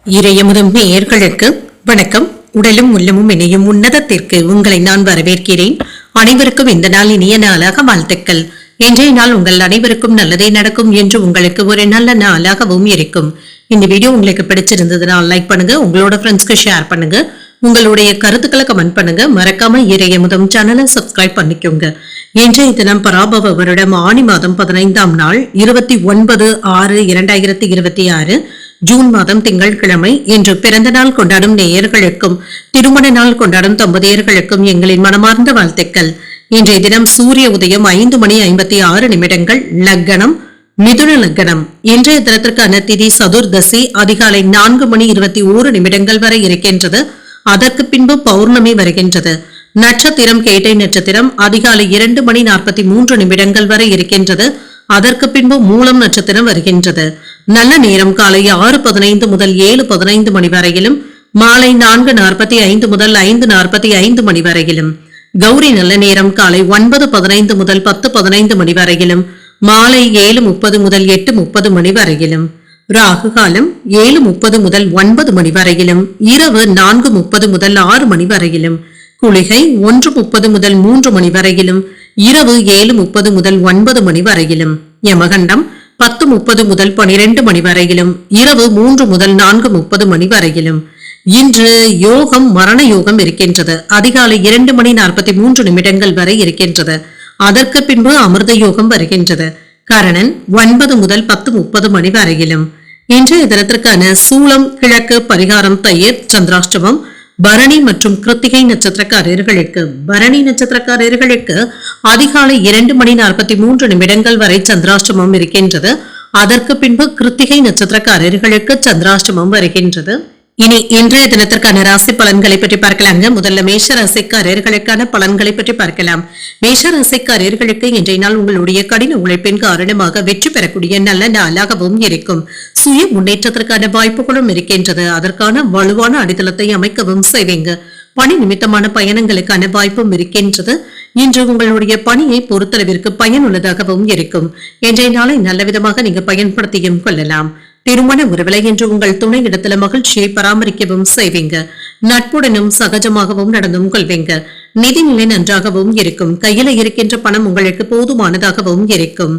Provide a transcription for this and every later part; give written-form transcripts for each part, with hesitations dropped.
இறையமுதும் நேயர்களுக்கு வணக்கம். உடலும் உள்ளமும் இணையும் உன்னதத்திற்கு உங்களை நான் வரவேற்கிறேன். அனைவருக்கும் இந்த நாள் இனிய நாளாக வாழ்த்துக்கள். இன்றைய நாள் உங்கள் அனைவருக்கும் நல்லதே நடக்கும் என்று உங்களுக்கு ஒரு நல்ல நாளாகவும் இருக்கும். இந்த வீடியோ உங்களுக்கு பிடிச்சிருந்ததுனால் லைக் பண்ணுங்க, உங்களோட ஃப்ரெண்ட்ஸ்க்கு ஷேர் பண்ணுங்க, உங்களுடைய கருத்துக்களை கமெண்ட் பண்ணுங்க. மறக்காம இறையமுதும் சேனலை சப்ஸ்கிரைப் பண்ணிக்கோங்க. இன்றைய தினம் பராபவ வருடம் ஆனி மாதம் 15ஆம் நாள் 29/6/2026 ஜூன் மாதம் திங்கட்கிழமை. இன்று பிறந்த நாள் கொண்டாடும் நேயர்களுக்கும் திருமண நாள் கொண்டாடும் தம்பதியர்களுக்கும் எங்களின் மனமார்ந்த வாழ்த்துக்கள். இன்றைய தினம் சூரிய உதயம் 5:56 லக்னம் மிதுன லக்னம். இன்றைய தினத்திற்கான திதி சதுர்தசி அதிகாலை 4:21 வரை இருக்கின்றது. அதற்கு பின்பு பௌர்ணமி வருகின்றது. நட்சத்திரம் கேட்டை நட்சத்திரம் அதிகாலை 2:43 வரை இருக்கின்றது. அதற்கு பின்பு மூலம் நட்சத்திரம் வருகின்றது. நல்ல நேரம் காலை 6:15 முதல் 7:15 மணி வரையிலும், மாலை 4:45 முதல் 5:45 மணி வரையிலும். கௌரி நல்ல நேரம் காலை 9:15 முதல் 10:15 மணி வரையிலும், மாலை 7:30 முதல் 8:30 மணி வரையிலும். ராகு காலம் 7:30 முதல் 9 மணி வரையிலும், இரவு 4:30 முதல் 6 மணி வரையிலும். குளிகை 1:30 முதல் 3 மணி வரையிலும், இரவு 7:30 முதல் 9 மணி வரையிலும். யமகண்டம் 10:30 முதல் 12 மணி வரையிலும், இரவு 3 முதல் 4:30 மணி வரையிலும். இன்று யோகம் மரண யோகம் இருக்கின்றது. அதிகாலை 2:43 வரை இருக்கின்றது. அதற்கு பின்பு அமிர்த யோகம் வருகின்றது. கரணன் 9 முதல் 10:30 மணி வரையிலும். இன்றைய தினத்திற்கான சூலம் கிழக்கு, பரிகாரம் தயிர், சந்திராஷ்டமம். பரணி மற்றும் கிருத்திகை நட்சத்திரக்காரர்களுக்கு அதிகாலை 2:43 வரை சந்திராஷ்டமம் இருக்கின்றது. அதற்கு பின்பு கிருத்திகை நட்சத்திரக்காரர்களுக்கு சந்திராஷ்டமம் வருகின்றது. இனி இன்றைய தினத்திற்கான ராசி பலன்களை பற்றி பார்க்கலாங்க. முதல்ல மேஷ ராசிக்காரர்களுக்கான பலன்களை பற்றி பார்க்கலாம். மேஷ ராசிக்காரர்களுக்கு இன்றைய நாள் உங்களுடைய கடின உழைப்பின் காரணமாக வெற்றி பெறக்கூடிய நல்ல நாளாகவும் இருக்கும். சுய முன்னேற்றத்திற்கான வாய்ப்புகளும் இருக்கின்றது. அதற்கான வலுவான அடித்தளத்தை அமைக்கவும் செய்வீங்க. பணி நிமித்தமான பயணங்களுக்கான வாய்ப்பும் இருக்கின்றது. இன்று உங்களுடைய பணியை பொறுத்தளவிற்கு பயனுள்ளதாகவும் இருக்கும். இன்றைய நாளை நல்ல விதமாக நீங்க பயன்படுத்தியும் கொள்ளலாம். திருமண உறவிலை என்று உங்கள் துணை இடத்துல மகிழ்ச்சியை பராமரிக்கவும் செய்வீங்க. நட்புடனும் சகஜமாகவும் நடந்தும் கொள்வீங்க. நிதிநிலை நன்றாகவும் இருக்கும். கையில இருக்கின்ற பணம் உங்களுக்கு போதுமானதாகவும் இருக்கும்.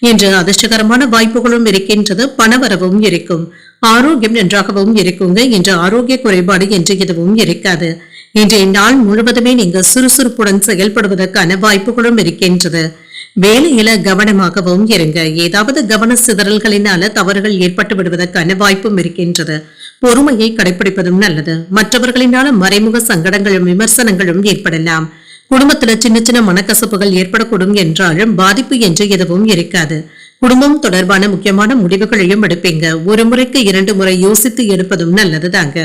இன்று அதிர்ஷ்டகரமான வாய்ப்புகளும் இருக்கின்றது. பணவரவும் இருக்கும். ஆரோக்கியம் நன்றாகவும் இருக்குங்க. இன்று ஆரோக்கிய குறைபாடு என்று எதுவும் இருக்காது. இன்றைய நாள் முழுவதுமே நீங்க சுறுசுறுப்புடன் செயல்படுவதற்கான வாய்ப்புகளும் இருக்கின்றது. வேலையில கவனமாகவும் இருங்க. ஏதாவது கவன சிதறல்களினால தவறுகள் ஏற்பட்டு விடுவதற்கான வாய்ப்பும் இருக்கின்றது. பொறுமையை கடைபிடிப்பதும் நல்லது. மற்றவர்களினால மறைமுக சங்கடங்களும் விமர்சனங்களும் ஏற்படலாம். குடும்பத்துல சின்ன சின்ன மனக்கசப்புகள் ஏற்படக்கூடும் என்றாலும் பாதிப்பு என்று எதுவும் இருக்காது. குடும்பம் தொடர்பான முக்கியமான முடிவுகளையும் எடுப்பீங்க. ஒரு முறைக்கு 2 முறை யோசித்து எடுப்பதும் நல்லது தாங்க.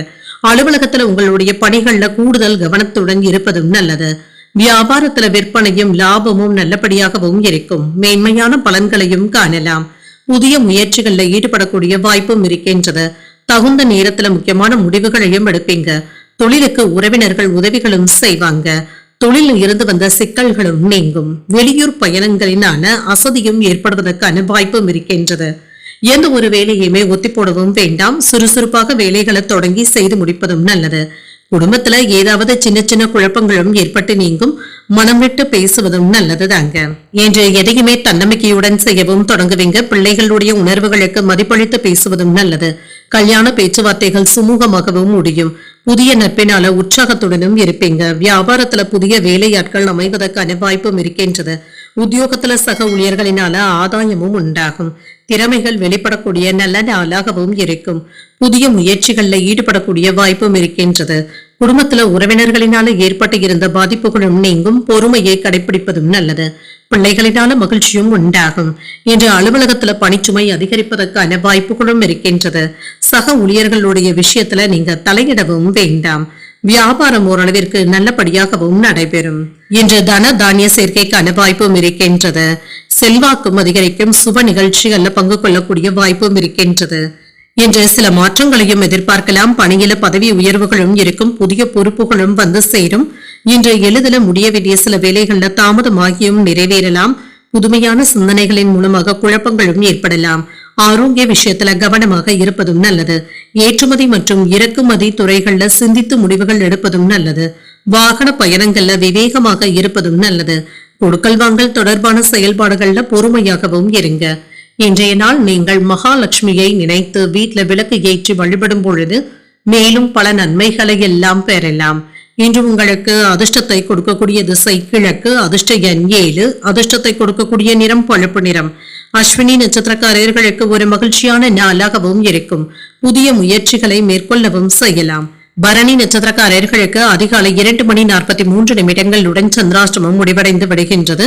அலுவலகத்துல உங்களுடைய பணிகள்ல கூடுதல் கவனத்துடன் இருப்பதும் நல்லது. வியாபாரத்துல விற்பனையும் லாபமும் நல்லபடியாகவும் இருக்கும். மேன்மையான பலன்களையும் காணலாம். புதிய முயற்சிகள்ல ஈடுபடக்கூடிய வாய்ப்பும் இருக்கின்றது. தகுந்த நேரத்துல முக்கியமான முடிவுகளையும் எடுப்பீங்க. தொழிலுக்கு உறவினர்கள் உதவிகளும் செய்வாங்க. தொழிலில் இருந்து வந்த சிக்கல்களும் நீங்கும். வெளியூர் பயணங்களினால அசதியும் ஏற்படுவதற்கான வாய்ப்பும் இருக்கின்றது. எந்த ஒரு வேலையுமே ஒத்தி போடவும் வேண்டாம். சுறுசுறுப்பாக வேலைகளை தொடங்கி செய்து முடிப்பதும் நல்லது. குடும்பத்துல ஏதாவது சின்ன சின்ன குழப்பங்களும் ஏற்பட்டு நீங்கும். மனம் விட்டு பேசுவதும் நல்லது தாங்க. என்று எதையுமே தன்னம்பிக்கையுடன் செய்யவும் தொடங்குவீங்க. பிள்ளைகளுடைய உணர்வுகளுக்கு மதிப்பளித்து பேசுவதும் நல்லது. கல்யாண பேச்சுவார்த்தைகள் சுமூகமாகவும் முடியும். புதிய நட்பினால உற்சாகத்துடனும் இருப்பீங்க. வியாபாரத்துல புதிய வேலையாட்கள் அமைவதற்கான வாய்ப்பும் இருக்கின்றது. உத்தியோகத்துல சக ஊழியர்களினால ஆதாயமும் உண்டாகும். திறமைகள் வெளிப்படக்கூடிய நல்ல நாளாகவும் இருக்கும். புதிய முயற்சிகள்ல ஈடுபடக்கூடிய வாய்ப்பும் இருக்கின்றது. குடும்பத்துல உறவினர்களினால ஏற்பட்டு இருந்த பாதிப்புகளும் நீங்கும். பொறுமையை கடைபிடிப்பதும் நல்லது. பிள்ளைகளினால மகிழ்ச்சியும் உண்டாகும். இன்று அலுவலகத்துல பணிச்சுமை அதிகரிப்பதற்கான வாய்ப்புகளும் இருக்கின்றது. சக ஊழியர்களுடைய விஷயத்துல நீங்க தலையிடவும் வேண்டாம். வியாபாரம் ஓரளவிற்கு நல்லபடியாகவும் நடைபெறும். இன்று தன தானிய சேர்க்கைக்கான வாய்ப்பும் இருக்கின்றது. செல்வாக்கும் அதிகரிக்கும். சுப நிகழ்ச்சிகள்ல பங்கு கொள்ளக்கூடிய வாய்ப்பும் இருக்கின்றது. இன்று சில மாற்றங்களையும் எதிர்பார்க்கலாம். பணியில பதவி உயர்வுகளும் இருக்கும். புதிய பொறுப்புகளும் வந்து சேரும். இன்று எளிதில முடிய வேண்டிய சில வேலைகள்ல தாமதமாகியும் நிறைவேறலாம். புதுமையான சிந்தனைகளின் மூலமாக குழப்பங்களும் ஏற்படலாம். ஆரோக்கிய விஷயத்துல கவனமாக இருப்பதும் நல்லது. ஏற்றுமதி மற்றும் இறக்குமதி துறைகள்ல சிந்தித்து முடிவுகள் எடுப்பதும் நல்லது. வாகன பயணங்கள்ல விவேகமாக இருப்பதும் நல்லது. கொடுக்கல் வாங்கல் தொடர்பான செயல்பாடுகள்ல பொறுமையாகவும் இருங்க. இன்றைய நாள் நீங்கள் மகாலட்சுமியை நினைத்து வீட்டுல விளக்கு ஏற்றி வழிபடும் பொழுது மேலும் பல நன்மைகளை எல்லாம் பெறலாம். இன்று உங்களுக்கு அதிர்ஷ்டத்தை கொடுக்கக்கூடிய திசை கிழக்கு, அதிர்ஷ்ட எண் 7, அதிர்ஷ்டத்தை கொடுக்கக்கூடிய நிறம் பழுப்பு நிறம். அஸ்வினி நட்சத்திரக்காரர்களுக்கு ஒரு மகிழ்ச்சியான நாளாகவும் இருக்கும். புதிய முயற்சிகளை மேற்கொள்ளவும் செய்யலாம். பரணி நட்சத்திரக்காரர்களுக்கு அதிகாலை 2:43 சந்திராஷ்டமம் முடிவடைந்து விடுகின்றது.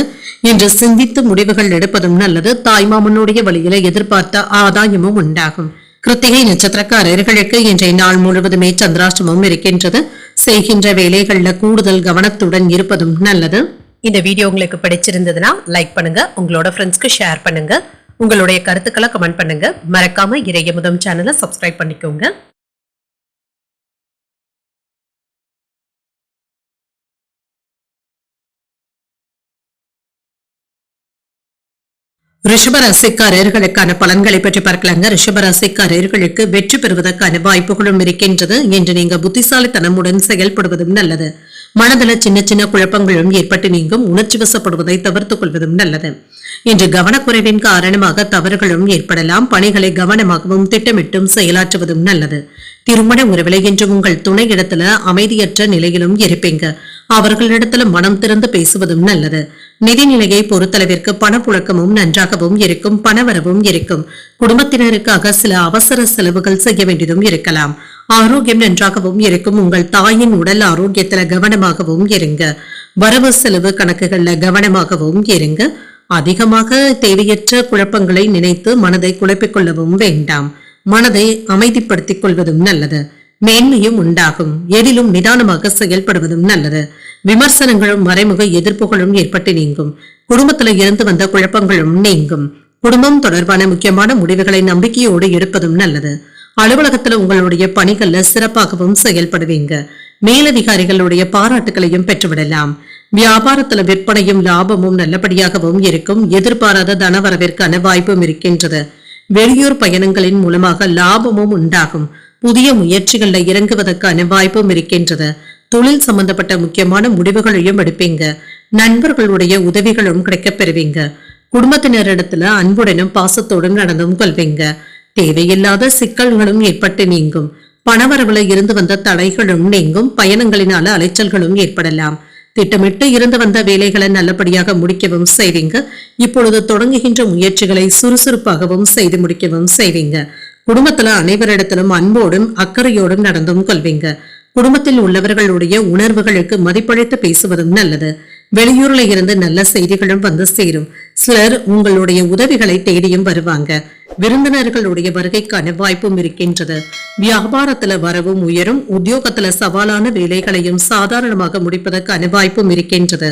இன்று சிந்தித்து முடிவுகள் எடுப்பதும் நல்லது. தாய்மாமனுடைய வழியில எதிர்பார்த்த ஆதாயமும் உண்டாகும். கிருத்திகை நட்சத்திரக்காரர்களுக்கு இன்றைய நாள் முழுவதுமே சந்திராஷ்டமம் இருக்கின்றது. செய்கின்ற வேலைகள்ல கூடுதல் கவனத்துடன் இருப்பதும் நல்லது. இந்த வீடியோ உங்களுக்கு பிடிச்சிருந்ததுன்னா லைக் பண்ணுங்க, உங்களோட ஃப்ரெண்ட்ஸ்க்கு ஷேர் பண்ணுங்க, உங்களுடைய கருத்துக்களை கமெண்ட் பண்ணுங்க. மறக்காம இறையமுதம் சேனலை சப்ஸ்கிரைப் பண்ணிக்கோங்க. ரிஷபராசிக்காரர்களுக்கான பலன்களை பற்றி பார்க்கலாங்க. ரிஷபராசிக்காரர்களுக்கு வெற்றி பெறுவதற்கான வாய்ப்புகளும் இருக்கின்றது. என்று நீங்க புத்திசாலித்தனமுடன் செயல்படுவதும் நல்லது. மனதில் சின்ன சின்ன குழப்பங்களும் ஏற்பட்டு நீங்கும். உணர்ச்சி வசப்படுவதை தவிர்த்துக் கொள்வதும் நல்லது. இன்று கவனக்குறைவின் காரணமாக தவறுகளும் ஏற்படலாம். பணிகளை கவனமாகவும் திட்டமிட்டும் செயலாற்றுவதும் நல்லது. திருமண உறவிலை என்று உங்கள் துணை இடத்துல அமைதியற்ற நிலையிலும் இருப்பீங்க. அவர்களிடத்துல மனம் திறந்து பேசுவதும் நல்லது. நிதிநிலையை பொறுத்தளவிற்கு பணப்புழக்கமும் நன்றாகவும் இருக்கும். பணவரவும் இருக்கும். குடும்பத்தினருக்காக சில அவசர செலவுகள் செய்ய வேண்டியதும் இருக்கலாம். ஆரோக்கியம் நன்றாகவும் இருக்கும். உங்கள் தாயின் உடல் ஆரோக்கியத்துல கவனமாகவும் இருங்க. வரவு செலவு கணக்குகள்ல கவனமாகவும் இருங்க. அதிகமாக தேவையற்ற குழப்பங்களை நினைத்து மனதை குழப்பிக் கொள்ளவும் வேண்டாம். மனதை அமைதிப்படுத்திக் கொள்வதும் நல்லது. மேன்மையும் உண்டாகும். எதிலும் நிதானமாக செயல்படுவதும் நல்லது. விமர்சனங்களும் மறைமுக எதிர்ப்புகளும் ஏற்பட்டு நீங்கும். குடும்பத்துல இருந்து வந்த குழப்பங்களும் நீங்கும். குடும்பம் தொடர்பான முக்கியமான முடிவுகளை நம்பிக்கையோடு எடுப்பதும் நல்லது. அலுவலகத்துல உங்களுடைய பணிகள்ல சிறப்பாகவும் செயல்படுவீங்க. மேலதிகாரிகளுடைய பாராட்டுகளையும் பெற்றுவிடலாம். வியாபாரத்துல விற்பனையும் லாபமும் நல்லபடியாகவும் இருக்கும். எதிர்பாராத தனவரவிற்கான வாய்ப்பும் இருக்கின்றது. வெளியூர் பயணங்களின் மூலமாக லாபமும் உண்டாகும். புதிய முயற்சிகள்ல இறங்குவதற்கான வாய்ப்பும் இருக்கின்றது. தொழில் சம்பந்தப்பட்ட முக்கியமான முடிவுகளையும் எடுப்பீங்க. நண்பர்களுடைய உதவிகளும் கிடைக்கப் பெறுவீங்க. குடும்பத்தினரிடத்துல அன்புடனும் பாசத்தோடும் நடந்தும் கொள்வீங்க. தேவையில்லாத சிக்கல்களும் ஏற்பட்டு நீங்கும். பணவரவுல இருந்து வந்த தடைகளும் நீங்கும். பயணங்களினால அலைச்சல்களும் ஏற்படலாம். திட்டமிட்டு இருந்து வந்த வேலைகளை நல்லபடியாக முடிக்கவும் செய்வீங்க. இப்பொழுது தொடங்குகின்ற முயற்சிகளை சுறுசுறுப்பாகவும் செய்து முடிக்கவும் செய்வீங்க. குடும்பத்துல அனைவரிடத்திலும் அன்போடும் அக்கறையோடும் நடந்தும் கொள்வீங்க. குடும்பத்தில் உள்ளவர்களுடைய உணர்வுகளுக்கு மதிப்பளித்து பேசுவதும் நல்லது. வெளியூர்ல இருந்து நல்ல செய்திகளும் வந்து சேரும். சிலர் உங்களுடைய உதவிகளை தேடியும் வருவாங்க. விருந்தினர்களுடைய வருகைக்கான வாய்ப்பும் இருக்கின்றது. வியாபாரத்துல வரவும் உயரும். உத்தியோகத்துல சவாலான வேலைகளையும் சாதாரணமாக முடிப்பதற்கான வாய்ப்பும் இருக்கின்றது.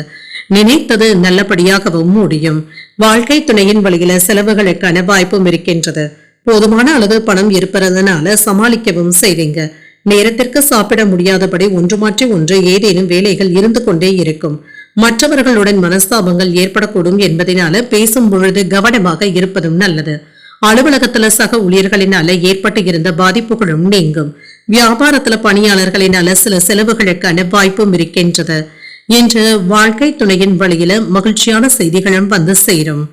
நினைத்தது நல்லபடியாகவும் முடியும். வாழ்க்கை துணையின் வழியில செலவுகளுக்கான வாய்ப்பும் இருக்கின்றது. போதுமான அளவு பணம் இருப்பதனால சமாளிக்கவும் செய்வீங்க. நேரத்திற்கு சாப்பிட முடியாதபடி ஒன்று மாற்றி ஒன்று ஏதேனும் வேலைகள் இருந்து கொண்டே இருக்கும். மற்றவர்களுடன் மனஸ்தாபங்கள் ஏற்படக்கூடும் என்பதனால பேசும் பொழுது கவனமாக இருப்பதும் நல்லது. அலுவலகத்துல சக ஊழியர்களினால ஏற்பட்டு இருந்த பாதிப்புகளும் நீங்கும். வியாபாரத்துல பணியாளர்களினால சில செலவுகளுக்கான வாய்ப்பும் இருக்கின்றது. இன்று வாழ்க்கை துணையின் வழியில மகிழ்ச்சியான செய்திகளும் வந்து சேரும்.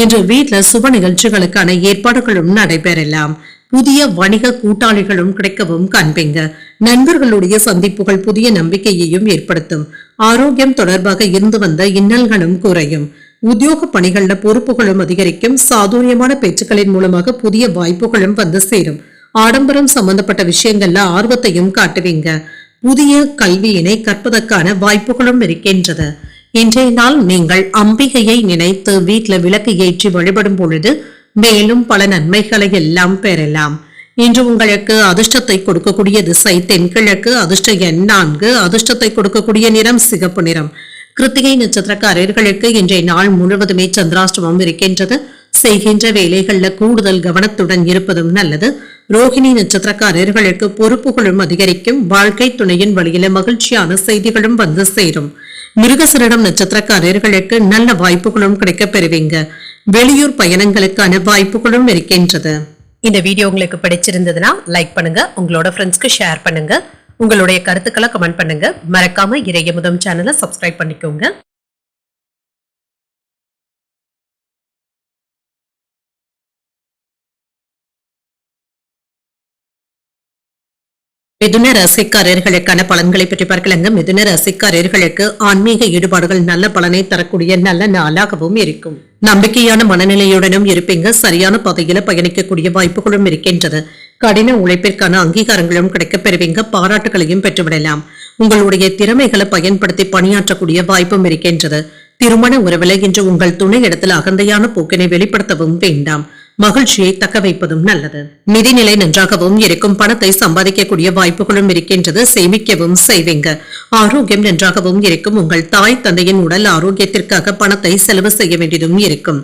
இன்று வீட்டுல சுப நிகழ்ச்சிகளுக்கான ஏற்பாடுகளும் நடைபெறலாம். புதிய வணிக கூட்டாளிகளும் கிடைக்கவும் காண்பீங்க. நண்பர்களுடைய சந்திப்புகள் புதிய நம்பிக்கையையும் ஏற்படுத்தும். ஆரோக்கியம் தொடர்பாக இருந்து வந்த இன்னல்களும் குறையும். உத்தியோக பணிகள்ல பொறுப்புகளும் அதிகரிக்கும். சாதுரியமான பேச்சுக்களின் மூலமாக புதிய வாய்ப்புகளும் வந்து சேரும். ஆடம்பரம் சம்பந்தப்பட்ட விஷயங்கள்ல ஆர்வத்தையும் காட்டுவீங்க. புதிய கல்வியினை கற்பதற்கான வாய்ப்புகளும் இருக்கின்றது. இன்றைய நாள் நீங்கள் அம்பிகையை நினைத்து வீட்டுல விளக்கு ஏற்றி வழிபடும் பொழுது மேலும் பல நன்மைகளை எல்லாம் பெறலாம். இன்று உங்களுக்கு அதிர்ஷ்டத்தை கொடுக்கக்கூடிய திசை தென்கிழக்கு, அதிர்ஷ்ட எண் 4, அதிர்ஷ்டத்தை கொடுக்கக்கூடிய நிறம் சிகப்பு நிறம். கிருத்திகை நட்சத்திரக்காரர்களுக்கு இன்றைய நாள் முழுவதுமே சந்திராஷ்டமம் இருக்கின்றது. செய்கின்ற வேலைகள்ல கூடுதல் கவனத்துடன் இருப்பதும் நல்லது. ரோஹிணி நட்சத்திரக்காரர்களுக்கு பொறுப்புகளும் அதிகரிக்கும். வாழ்க்கை துணையின் வழியில மகிழ்ச்சியான செய்திகளும் வந்து சேரும். மிருகசரிடம் நட்சத்திரக்காரர்களுக்கு நல்ல வாய்ப்புகளும் கிடைக்கப் பெறுவீங்க. வெளியூர் பயணங்களுக்கான வாய்ப்புகளும் இருக்கின்றது. இந்த வீடியோ உங்களுக்கு பிடிச்சிருந்ததுன்னா லைக் பண்ணுங்க, உங்களோட ஃப்ரெண்ட்ஸ்க்கு ஷேர் பண்ணுங்க, உங்களுடைய கருத்துக்களை கமெண்ட் பண்ணுங்க. மறக்காம இறையமுதம் சேனலை சப்ஸ்கிரைப் பண்ணிக்கோங்க. மிதுன ராசிக்காரர்களுக்கான பலன்களை பற்றி பார்க்கலாங்க. மிதுன ராசிக்காரர்களுக்கு ஆன்மீக ஈடுபாடுகள் நல்ல பலனை தரக்கூடிய நல்ல நாளாகவும் இருக்கும். நம்பிக்கையான மனநிலையுடனும் இருப்பீங்க. சரியான பாதையில பயணிக்கக்கூடிய வாய்ப்புகளும் இருக்கின்றது. கடின உழைப்பிற்கான அங்கீகாரங்களும் கிடைக்கப் பெறுவீங்க. பாராட்டுகளையும் பெற்றுவிடலாம். உங்களுடைய திறமைகளை பயன்படுத்தி பணியாற்றக்கூடிய வாய்ப்பும் இருக்கின்றது. திருமண உறவில் இன்று உங்கள் துணை இடத்தில் அகந்தையான போக்கினை வெளிப்படுத்தவும் வேண்டாம். மகிழ்ச்சியை தக்க வைப்பதும் நல்லது. நிதிநிலை நன்றாகவும் இருக்கும். பணத்தை சம்பாதிக்கக்கூடிய வாய்ப்புகளும் இருக்கின்றது. சேமிக்கவும் செய்வீங்க. ஆரோக்கியம் நன்றாகவும் இருக்கும். உங்கள் தாய் தந்தையின் உடல் ஆரோக்கியத்திற்காக பணத்தை செலவு செய்ய வேண்டியதும் இருக்கும்.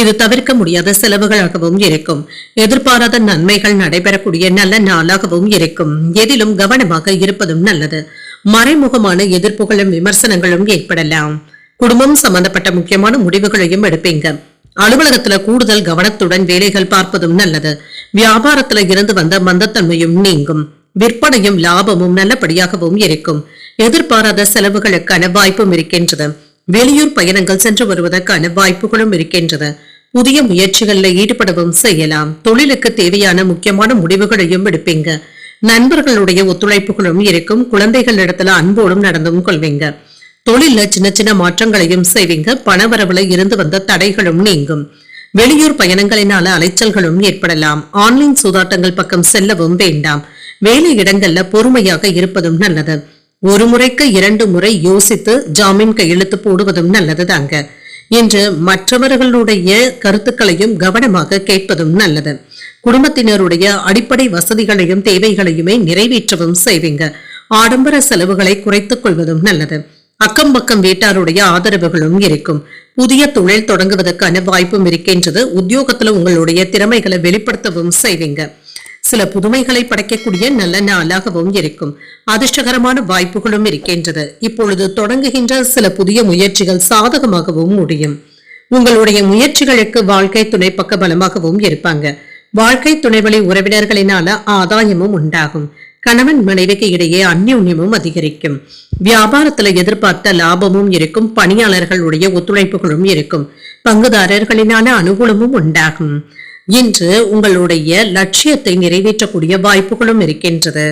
இது தவிர்க்க முடியாத செலவுகளாகவும் இருக்கும். எதிர்பாராத நன்மைகள் நடைபெறக்கூடிய நல்ல நாளாகவும் இருக்கும். எதிலும் கவனமாக இருப்பதும் நல்லது. மறைமுகமான எதிர்ப்புகளும் விமர்சனங்களும் ஏற்படலாம். குடும்பம் சம்பந்தப்பட்ட முக்கியமான முடிவுகளையும் எடுப்பீங்க. அலுவலகத்துல கூடுதல் கவனத்துடன் வேலைகள் பார்ப்பதும் நல்லது. வியாபாரத்துல இருந்து வந்த மந்தத்தன்மையும் நீங்கும். விற்பனையும் லாபமும் நல்லபடியாகவும் இருக்கும். எதிர்பாராத செலவுகளுக்கான வாய்ப்பும் இருக்கின்றது. வெளியூர் பயணங்கள் சென்று வருவதற்கான வாய்ப்புகளும் இருக்கின்றது. புதிய முயற்சிகளில் ஈடுபடவும் செய்யலாம். தொழிலுக்கு தேவையான முக்கியமான முடிவுகளையும் எடுப்பீங்க. நண்பர்களுடைய ஒத்துழைப்புகளும் இருக்கும். குழந்தைகளிடத்துல அன்போடும் நடந்தும் கொள்வீங்க. தொழில சின்ன சின்ன மாற்றங்களையும் செய்வீங்க. பணவரவுல இருந்து வந்த தடைகளும் நீங்கும். வெளியூர் பயணங்களினால அலைச்சல்களும் ஏற்படலாம். ஆன்லைன் சூதாட்டங்கள் பக்கம் செல்லவும் வேண்டாம். வேலை இடங்கள்ல பொறுமையாக இருப்பதும் நல்லது. ஒரு முறைக்கு 2 முறை யோசித்து ஜாமீன் கையெழுத்து போடுவதும் நல்லது தாங்க. இன்று மற்றவர்களுடைய கருத்துக்களையும் கவனமாக கேட்பதும் நல்லது. குடும்பத்தினருடைய அடிப்படை வசதிகளையும் தேவைகளையுமே நிறைவேற்றவும் செய்வீங்க. ஆடம்பர செலவுகளை குறைத்துக் கொள்வதும் நல்லது. அக்கம் பக்கம் வீட்டாருடைய ஆதரவுகளும் இருக்கும். புதிய தொழில் தொடங்குவதற்கான வாய்ப்பும் இருக்கின்றது. உத்தியோகத்துல உங்களுடைய திறமைகளை வெளிப்படுத்தவும் செய்வீங்க. சில புதுமைகளை படைக்கக்கூடிய நல்ல நாளாகவும் இருக்கும். அதிர்ஷ்டகரமான வாய்ப்புகளும் இருக்கின்றது. இப்பொழுது தொடங்குகின்ற சில புதிய முயற்சிகள் சாதகமாகவும் முடியும். உங்களுடைய முயற்சிகளுக்கு வாழ்க்கை துணை பக்க பலமாகவும் இருப்பாங்க. வாழ்க்கை துணைவழி உறவினர்களினால ஆதாயமும் உண்டாகும். கணவன் மனைவிக்கு இடையே அந்யோன்யமும் அதிகரிக்கும். வியாபாரத்துல எதிர்பார்த்த லாபமும் இருக்கும். பணியாளர்களுடைய ஒத்துழைப்புகளும் இருக்கும். பங்குதாரர்களினால அனுகூலமும் உண்டாகும். இன்று உங்களுடைய லட்சியத்தை நிறைவேற்றக்கூடிய வாய்ப்புகளும் இருக்கின்றது.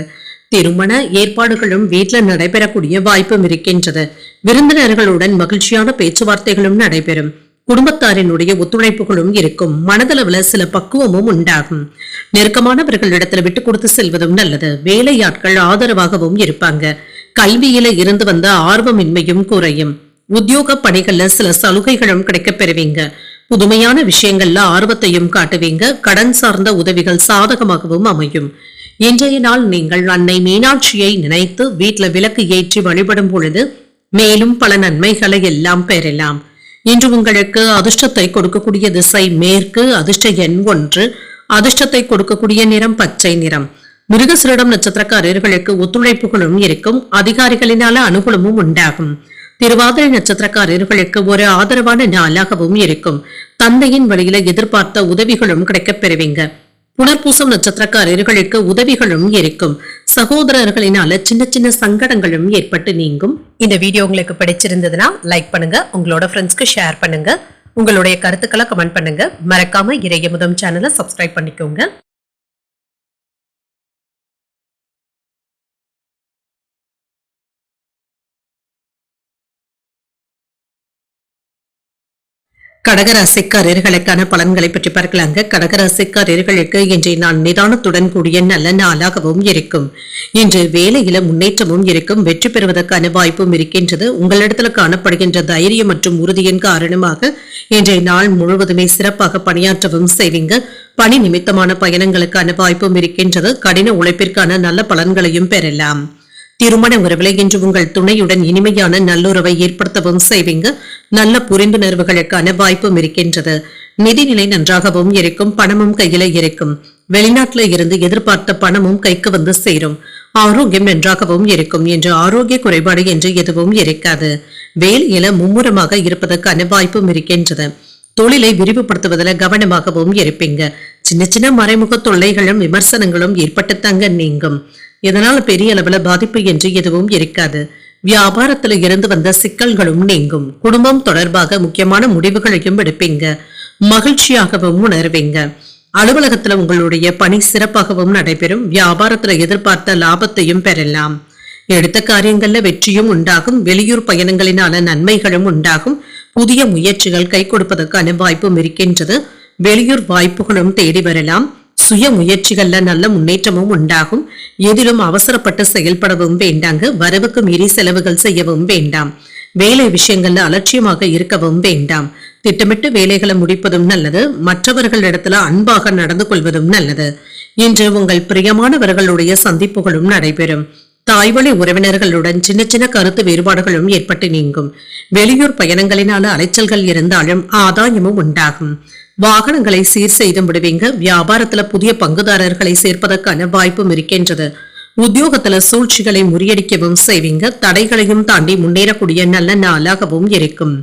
திருமண ஏற்பாடுகளும் வீட்டில் நடைபெறக்கூடிய வாய்ப்பும் இருக்கின்றது. விருந்தினர்களுடன் மகிழ்ச்சியான பேச்சுவார்த்தைகளும் நடைபெறும். குடும்பத்தாரினுடைய ஒத்துழைப்புகளும் இருக்கும். மனதளவுல சில பக்குவமும் உண்டாகும். நெருக்கமானவர்களிடத்துல விட்டு கொடுத்து செல்வதும் நல்லது. வேலையாட்கள் ஆதரவாகவும் இருப்பாங்க. கல்வியில இருந்து வந்த ஆர்வமின்மையும் குறையும். உத்தியோக பணிகள்ல சில சலுகைகளும் கிடைக்கப் பெறுவீங்க. புதுமையான விஷயங்கள்ல ஆர்வத்தையும் காட்டுவீங்க. கடன் சார்ந்த உதவிகள் சாதகமாகவும் அமையும். இன்றைய நாள் நீங்கள் அன்னை மீனாட்சியை நினைத்து வீட்டுல விளக்கு ஏற்றி வழிபடும் பொழுது மேலும் பல நன்மைகளை எல்லாம் பெறலாம். இன்று உங்களுக்கு அதிர்ஷ்டத்தை கொடுக்கக்கூடிய திசை மேற்கு. அதிர்ஷ்ட எண் 1. அதிர்ஷ்டத்தை கொடுக்கக்கூடிய நிறம் பச்சை நிறம். மிருகசீரிடம் நட்சத்திரக்காரர்களுக்கு ஒத்துழைப்புகளும் இருக்கும். அதிகாரிகளினால அனுகூலமும் உண்டாகும். திருவாதிரை நட்சத்திரக்காரர்களுக்கு ஒரு ஆதரவான நாளாகவும் இருக்கும். தந்தையின் வழியில எதிர்பார்த்த உதவிகளும் கிடைக்கப் பெறுவீங்க. புனர்பூசம் நட்சத்திரக்காரர்களுக்கு உதவிகளும் இருக்கும். சகோதரர்களினால சின்ன சின்ன சங்கடங்களும் ஏற்பட்டு நீங்கும். இந்த வீடியோ உங்களுக்கு பிடிச்சிருந்ததுன்னா லைக் பண்ணுங்க, உங்களோட ஃப்ரெண்ட்ஸ்க்கு ஷேர் பண்ணுங்க, உங்களுடைய கருத்துக்களை கமெண்ட் பண்ணுங்க. மறக்காம இறையமுதம் சேனலை சப்ஸ்கிரைப் பண்ணிக்கோங்க. கடகராசிக்காரர்களுக்கான பலன்களை பற்றி பார்க்கலாங்க. கடகராசிக்காரர்களுக்கு இன்றைய நாள் நிதானத்துடன் கூடிய நல்ல நாளாகவும் இருக்கும். இன்று வேலையில முன்னேற்றமும் இருக்கும். வெற்றி பெறுவதற்கான வாய்ப்பும் இருக்கின்றது. உங்களிடத்துல காணப்படுகின்ற தைரியம் மற்றும் உறுதியின் காரணமாக இன்றைய நாள் முழுவதுமே சிறப்பாக பணியாற்றவும் செய்வீங்க. பணி நிமித்தமான பயணங்களுக்கான வாய்ப்பும் இருக்கின்றது. கடின உழைப்பிற்கான நல்ல பலன்களையும் பெறலாம். திருமண உறவுகளை இன்று உங்கள் துணையுடன் இனிமையான நல்லுறவை ஏற்படுத்தவும் செய்வீங்க. நல்ல புரிந்துணர்வுகளுக்கான வாய்ப்பும் இருக்கின்றது. நிதிநிலை நன்றாகவும் இருக்கும். பணமும் கையில இருக்கும். வெளிநாட்டுல இருந்து எதிர்பார்த்த பணமும் கைக்கு வந்து சேரும். ஆரோக்கியம் நன்றாகவும் இருக்கும். என்று ஆரோக்கிய குறைபாடு என்று எதுவும் இருக்காது. வேலையில மும்முரமாக இருப்பதற்கான வாய்ப்பும் இருக்கின்றது. தொழிலை விரிவுபடுத்துவதில் கவனமாகவும் இருப்பீங்க. சின்ன சின்ன மறைமுக தொல்லைகளும் விமர்சனங்களும் ஏற்பட்டுத்தாங்க நீங்கும். இதனால பெரிய அளவுல பாதிப்பு என்று எதுவும் இருக்காது. வியாபாரத்துல இருந்து வந்த சிக்கல்களும் நீங்கும். குடும்பம் தொடர்பாக முக்கியமான முடிவுகளையும் எடுப்பீங்க. மகிழ்ச்சியாகவும் உணர்வீங்க. அலுவலகத்துல உங்களுடைய பணி சிறப்பாகவும் நடைபெறும். வியாபாரத்துல எதிர்பார்த்த லாபத்தையும் பெறலாம். எடுத்த காரியங்கள்ல வெற்றியும் உண்டாகும். வெளியூர் பயணங்களினால நன்மைகளும் உண்டாகும். புதிய முயற்சிகள் கை கொடுப்பதற்கான வாய்ப்பும் இருக்கின்றது. வெளியூர் வாய்ப்புகளும் தேடி வரலாம். சுய முயற்சிகள்ல நல்ல முன்னேற்றமும் உண்டாகும். எதிலும் அவசரப்பட்டு செயல்படவும் வேண்டாங்க. வரவுக்கு மீறி செலவுகள் செய்யவும் வேண்டாம். வேலை விஷயங்கள்ல அலட்சியமாக இருக்கவும் வேண்டாம். திட்டமிட்டு வேலைகளை முடிப்பதும் நல்லது. மற்றவர்களிடத்துல அன்பாக நடந்து கொள்வதும் நல்லது. இன்று உங்கள் பிரியமானவர்களுடைய சந்திப்புகளும் நடைபெறும். தாய்வழி உறவினர்களுடன் சின்ன சின்ன கருத்து வேறுபாடுகளும் ஏற்பட்டு நீங்கும். வெளியூர் பயணங்களினால அலைச்சல்கள் இருந்தாலும் ஆதாயமும் உண்டாகும். வாகனங்களை சீர் செய்து விடுவீங்க. வியாபாரத்துல புதிய பங்குதாரர்களை சேர்ப்பதற்கான வாய்ப்பும் இருக்கின்றது. உத்தியோகத்துல சூழ்ச்சிகளை முறியடிக்கவும் செய்வீங்க. தடைகளையும் தாண்டி முன்னேறக்கூடிய நல்ல நாளாகவும் இருக்கும்.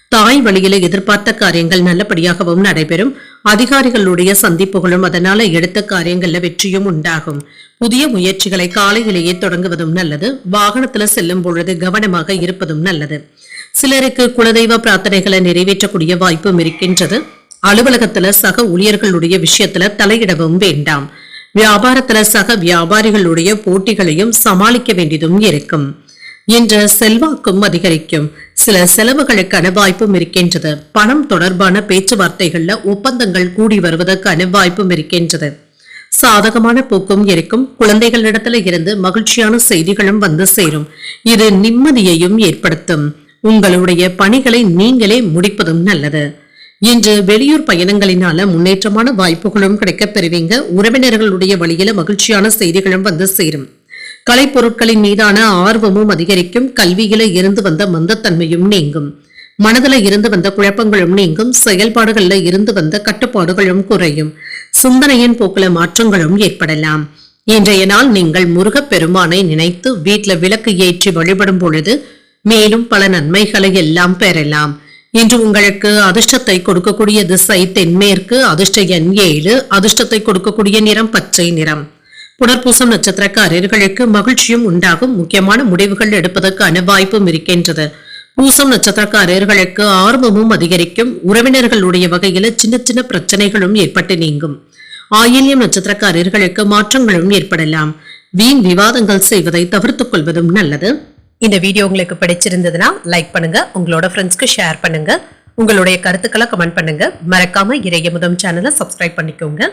தாய் வழியில எதிர்பார்த்த காரியங்கள் நல்லபடியாகவும் நடைபெறும். அதிகாரிகளுடைய சந்திப்புகளும் அதனால எடுத்த காரியங்கள்ல வெற்றியும் உண்டாகும். புதிய முயற்சிகளை காலையிலேயே தொடங்குவதும் நல்லது. வாகனத்துல செல்லும் பொழுது கவனமாக இருப்பதும் நல்லது. சிலருக்கு குலதெய்வ பிரார்த்தனைகளை நிறைவேற்றக்கூடிய வாய்ப்பும் இருக்கின்றது. அலுவலகத்துல சக ஊழியர்களுடைய விஷயத்துல தலையிடவும் வேண்டாம். வியாபாரத்துல சக வியாபாரிகளுடைய போட்டிகளையும் சமாளிக்க வேண்டியதும் இருக்கும். இன்று செல்வாக்கும் அதிகரிக்கும். சில செலவுகளுக்கான வாய்ப்பும் இருக்கின்றது. பணம் தொடர்பான பேச்சுவார்த்தைகள்ல ஒப்பந்தங்கள் கூடி வருவதற்கான வாய்ப்பும் இருக்கின்றது. சாதகமான போக்கும் இருக்கும். குழந்தைகளிடத்துல இருந்து மகிழ்ச்சியான செய்திகளும் வந்து சேரும். இது நிம்மதியையும் ஏற்படுத்தும். உங்களுடைய பணிகளை நீங்களே முடிப்பதும் நல்லது. இன்று வெளியூர் பயணங்களினால முன்னேற்றமான வாய்ப்புகளும் கிடைக்கப் பெறுவீங்க. உறவினர்களுடைய வழியில மகிழ்ச்சியான செய்திகளும் வந்து சேரும். கலைப்பொருட்களின் மீதான ஆர்வமும் அதிகரிக்கும். கல்வியில இருந்து வந்த மந்தத்தன்மையும் நீங்கும். மனதில இருந்து வந்த குழப்பங்களும் நீங்கும். செயல்பாடுகள்ல இருந்து வந்த கட்டுப்பாடுகளும் குறையும். சிந்தனையின் போக்குல மாற்றங்களும் ஏற்படலாம். இன்றைய நாள் நீங்கள் முருகப் பெருமானை நினைத்து வீட்டுல விளக்கு ஏற்றி வழிபடும் பொழுது மேலும் பல நன்மைகளை எல்லாம் பெறலாம். இன்று உங்களுக்கு அதிர்ஷ்டத்தை கொடுக்கக்கூடிய திசை தென்மேற்கு. அதிர்ஷ்ட எண் 7. அதிர்ஷ்டத்தை கொடுக்கக்கூடிய நிறம் பச்சை நிறம். புனர்பூசம் நட்சத்திரக்காரர்களுக்கு மகிழ்ச்சியும் உண்டாகும். முக்கியமான முடிவுகள் எடுப்பதற்கான வாய்ப்பும் இருக்கின்றது. பூசம் நட்சத்திரக்காரர்களுக்கு ஆர்வமும் அதிகரிக்கும். உறவினர்களுடைய வகையில சின்ன சின்ன பிரச்சனைகளும் ஏற்பட்டு நீங்கும். ஆயில்யம் நட்சத்திரக்காரர்களுக்கு மாற்றங்களும் ஏற்படலாம். வீண் விவாதங்கள் செய்வதை தவிர்த்துக் கொள்வதும் நல்லது. இந்த வீடியோ உங்களுக்கு பிடிச்சிருந்ததுன்னா லைக் பண்ணுங்க. உங்களோட ஃப்ரெண்ட்ஸ்க்கு ஷேர் பண்ணுங்க. உங்களுடைய கருத்துக்களை கமெண்ட் பண்ணுங்க. மறக்காம இறையமுதம் சேனலை சப்ஸ்கிரைப் பண்ணிக்கோங்க.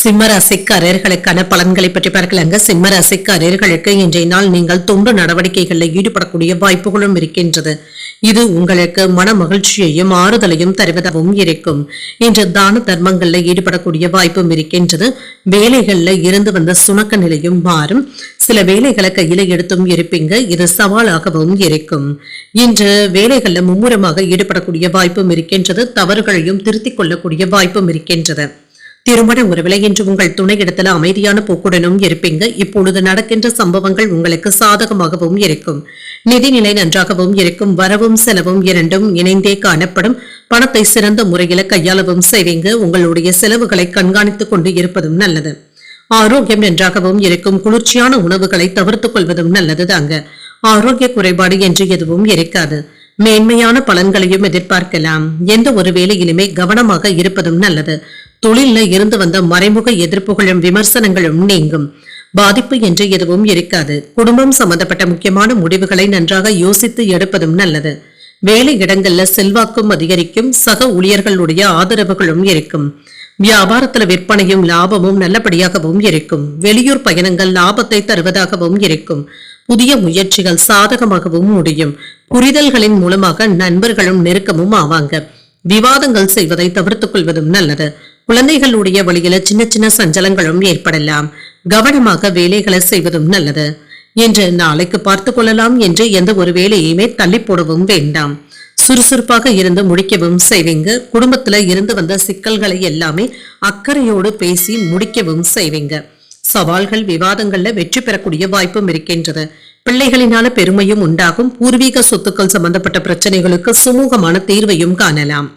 சிம்மராசிக்காரர்களுக்கான பலன்களை பற்றி பார்க்கலாங்க. சிம்மராசிக்காரர்களுக்கு இன்றைய நாள் நீங்கள் தொண்டு நடவடிக்கைகளில் ஈடுபடக்கூடிய வாய்ப்புகளும் இருக்கின்றது. இது உங்களுக்கு மன மகிழ்ச்சியையும் ஆறுதலையும் தருவதாகவும் இருக்கும். இன்று தான தர்மங்கள்ல ஈடுபடக்கூடிய வாய்ப்பும் இருக்கின்றது. வேலைகள்ல இருந்து வந்த சுணக்க நிலையும் மாறும். சில வேலைகளை கையில எடுத்தும் இருப்பீங்க. இது சவாலாகவும் இருக்கும். இன்று வேலைகள்ல மும்முரமாக ஈடுபடக்கூடிய வாய்ப்பும் இருக்கின்றது. தவறுகளையும் திருத்திக் கொள்ளக்கூடிய வாய்ப்பும் இருக்கின்றது. திருமண உறவில இன்று உங்கள் துணையிடத்துல அமைதியான போக்குடனும் இருப்பீங்க. இப்பொழுது நடக்கின்ற சம்பவங்கள் உங்களுக்கு சாதகமாகவும் இருக்கும். நிதிநிலை நன்றாகவும் இருக்கும். வரவும் செலவும் இரண்டும் இணைந்தே காணப்படும். பணத்தை சிறந்த முறையில கையாளவும் செய்வீங்க. உங்களுடைய செலவுகளை கண்காணித்துக் கொண்டு இருப்பதும் நல்லது. ஆரோக்கியம் நன்றாகவும் இருக்கும். குளிர்ச்சியான உணவுகளை தவிர்த்துக் கொள்வதும் நல்லது தாங்க. ஆரோக்கிய குறைபாடு என்று எதுவும் இருக்காது. மேன்மையான பலன்களையும் எதிர்பார்க்கலாம். எந்த ஒரு வேலையிலுமே கவனமாக இருப்பதும் நல்லது. தொழில இருந்து வந்த மறைமுக எதிர்ப்புகளும் விமர்சனங்களும் நீங்கும். பாதிப்பு என்று எதுவும் இருக்காது. குடும்பம் சம்பந்தப்பட்ட முக்கியமான முடிவுகளை நன்றாக யோசித்து எடுப்பதும் நல்லது. வேலை இடங்கள்ல செல்வாக்கும் அதிகரிக்கும். சக ஊழியர்களுடைய ஆதரவுகளும் இருக்கும். வியாபாரத்துல விற்பனையும் லாபமும் நல்லபடியாகவும் இருக்கும். வெளியூர் பயணங்கள் லாபத்தை தருவதாகவும் இருக்கும். புதிய முயற்சிகள் சாதகமாகவும் முடியும். புரிதல்களின் மூலமாக நண்பர்களும் நெருக்கமும் ஆவாங்க. விவாதங்கள் செய்வதை தவிர்த்துக் கொள்வதும் நல்லது. குழந்தைகளுடைய வழியில சின்ன சின்ன சஞ்சலங்களும் ஏற்படலாம். கவனமாக வேலைகளை செய்வதும் நல்லது. என்று நாளைக்கு பார்த்துக் கொள்ளலாம் என்று எந்த ஒரு வேலையுமே தள்ளி போடவும் வேண்டாம். சுறுசுறுப்பாக இருந்து முடிக்கவும் செய்வீங்க. குடும்பத்துல இருந்து வந்த சிக்கல்களை எல்லாமே அக்கறையோடு பேசி முடிக்கவும் செய்வீங்க. சவால்கள் விவாதங்கள்ல வெற்றி பெறக்கூடிய வாய்ப்பும் இருக்கின்றது. பிள்ளைகளினால பெருமையும் உண்டாகும். பூர்வீக சொத்துக்கள் சம்பந்தப்பட்ட பிரச்சனைகளுக்கு சுமூகமான தீர்வையும் காணலாம்.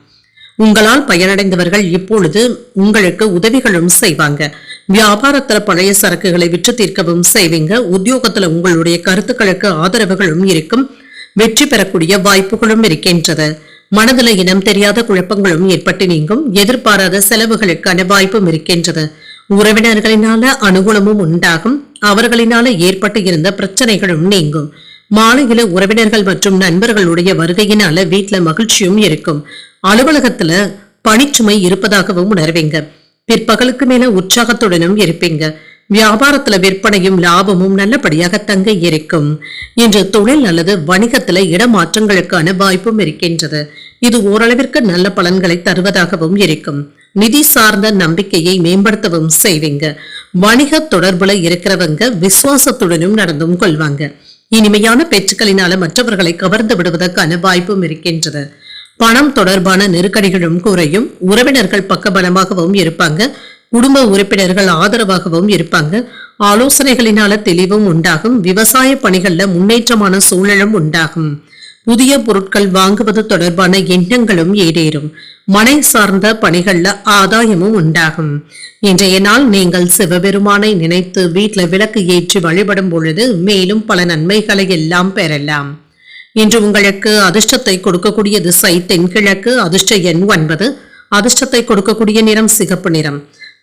உங்களால் பயனடைந்தவர்கள் இப்பொழுது உங்களுக்கு உதவிகளும் செய்வாங்க. வியாபாரத்துல பழைய சரக்குகளை விற்று தீர்க்கவும் செய்வீங்க. உத்தியோகத்துல உங்களுடைய கருத்துக்களுக்கு ஆதரவுகளும் இருக்கும். வெற்றி பெறக்கூடிய வாய்ப்புகளும் இருக்கின்றது. மனதில இனம் தெரியாத குழப்பங்களும் ஏற்பட்டு நீங்கும். எதிர்பாராத செலவுகளுக்கான வாய்ப்பும் இருக்கின்றது. உறவினர்களினால அனுகூலமும் உண்டாகும். அவர்களினால ஏற்பட்டு இருந்த பிரச்சனைகளும் நீங்கும். மாலையில உறவினர்கள் மற்றும் நண்பர்களுடைய வருகையினால வீட்டுல மகிழ்ச்சியும் இருக்கும். அலுவலகத்துல பணிச்சுமை இருப்பதாகவும் உணர்வீங்க. பிற்பகலுக்கு மேல உற்சாகத்துடனும் இருப்பீங்க. வியாபாரத்துல விற்பனையும் லாபமும் நல்லபடியாக தங்க இருக்கும். இன்று தொழில் அல்லது வணிகத்துல இடமாற்றங்களுக்கான வாய்ப்பும் இருக்கின்றது. இது ஓரளவிற்கு நல்ல பலன்களை தருவதாகவும் இருக்கும். நிதி சார்ந்த நம்பிக்கையை மேம்படுத்தவும் செய்வீங்க. வணிக தொடர்புல இருக்கிறவங்க விசுவாசத்துடனும் நடந்தும் கொள்வாங்க. இனிமையான பேச்சுக்களினால மற்றவர்களை கவர்ந்து விடுவதற்கான வாய்ப்பும் இருக்கின்றது. பணம் தொடர்பான நெருக்கடிகளும் குறையும். உறவினர்கள் பக்கபலமாகவும் இருப்பாங்க. குடும்ப உறுப்பினர்கள் ஆதரவாகவும் இருப்பாங்க. ஆலோசனைகளினால தெளிவும் உண்டாகும். விவசாய பணிகள்ல முன்னேற்றமான சூழலும் உண்டாகும். புதிய பொருட்கள் வாங்குவது தொடர்பான எண்ணங்களும் ஈடேறும். மனை சார்ந்த பணிகள்ல ஆதாயமும் உண்டாகும். இன்றைய நாள் நீங்கள் சிவபெருமானை நினைத்து வீட்டுல விளக்கு ஏற்றி வழிபடும் பொழுது மேலும் பல நன்மைகளை எல்லாம் பெறலாம். இன்று உங்களுக்கு அதிர்ஷ்டத்தை கொடுக்கக்கூடிய திசை தென்கிழக்கு. அதிர்ஷ்ட எண் 9. அதிர்ஷ்டத்தை கொடுக்கக்கூடிய நிறம் சிகப்பு நிறம்.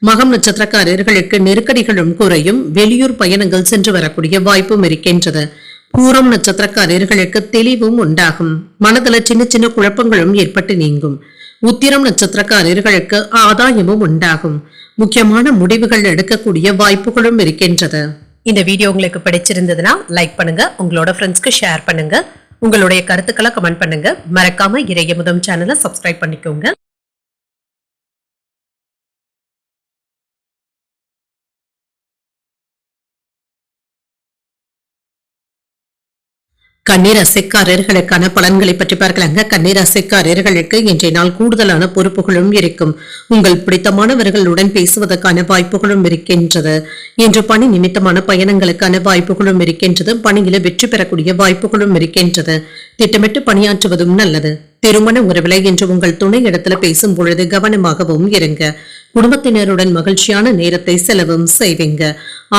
மகம் நட்சத்திரக்காரர்களுக்கு நெருக்கடிகளும் குறையும். வெளியூர் பயணங்கள் சென்று வரக்கூடிய வாய்ப்பும் இருக்கின்றது. பூரம் நட்சத்திரக்காரர்களுக்கு தெளிவும் உண்டாகும். மனதில் சின்ன சின்ன குழப்பங்களும் ஏற்பட்டு நீங்கும். உத்திரம் நட்சத்திரக்காரர்களுக்கு ஆதாயமும் உண்டாகும். முக்கியமான முடிவுகள் எடுக்கக்கூடிய வாய்ப்புகளும் இருக்கின்றது. இந்த வீடியோ உங்களுக்கு பிடிச்சிருந்ததுன்னா லைக் பண்ணுங்க. உங்களோட ஃப்ரெண்ட்ஸ்க்கு ஷேர் பண்ணுங்க. உங்களுடைய கருத்துக்களை கமெண்ட் பண்ணுங்க. மறக்காம இறையமுதம் சேனலை சப்ஸ்கிரைப் பண்ணிக்கோங்க. கன்னிராசிக்காரர்களுக்கான பலன்களை பற்றி பார்க்கலாங்க. கன்னிராசிக்காரர்களுக்கு இன்றைய நாள் கூடுதலான பொறுப்புகளும் இருக்கும். உங்கள் பிடித்தமானவர்களுடன் பேசுவதற்கான வாய்ப்புகளும் இருக்கின்றது. இன்று பணி நிமித்தமான பயணங்களுக்கான வாய்ப்புகளும் இருக்கின்றது. பணியில வெற்றி பெறக்கூடிய வாய்ப்புகளும் இருக்கின்றது. திட்டமிட்டு பணியாற்றுவதும் நல்லது. திருமண உறவிலை இன்று உங்கள் துணை இடத்துல பேசும் பொழுது கவனமாகவும் இருங்க. குடும்பத்தினருடன் மகிழ்ச்சியான நேரத்தை செலவும் செய்வீங்க.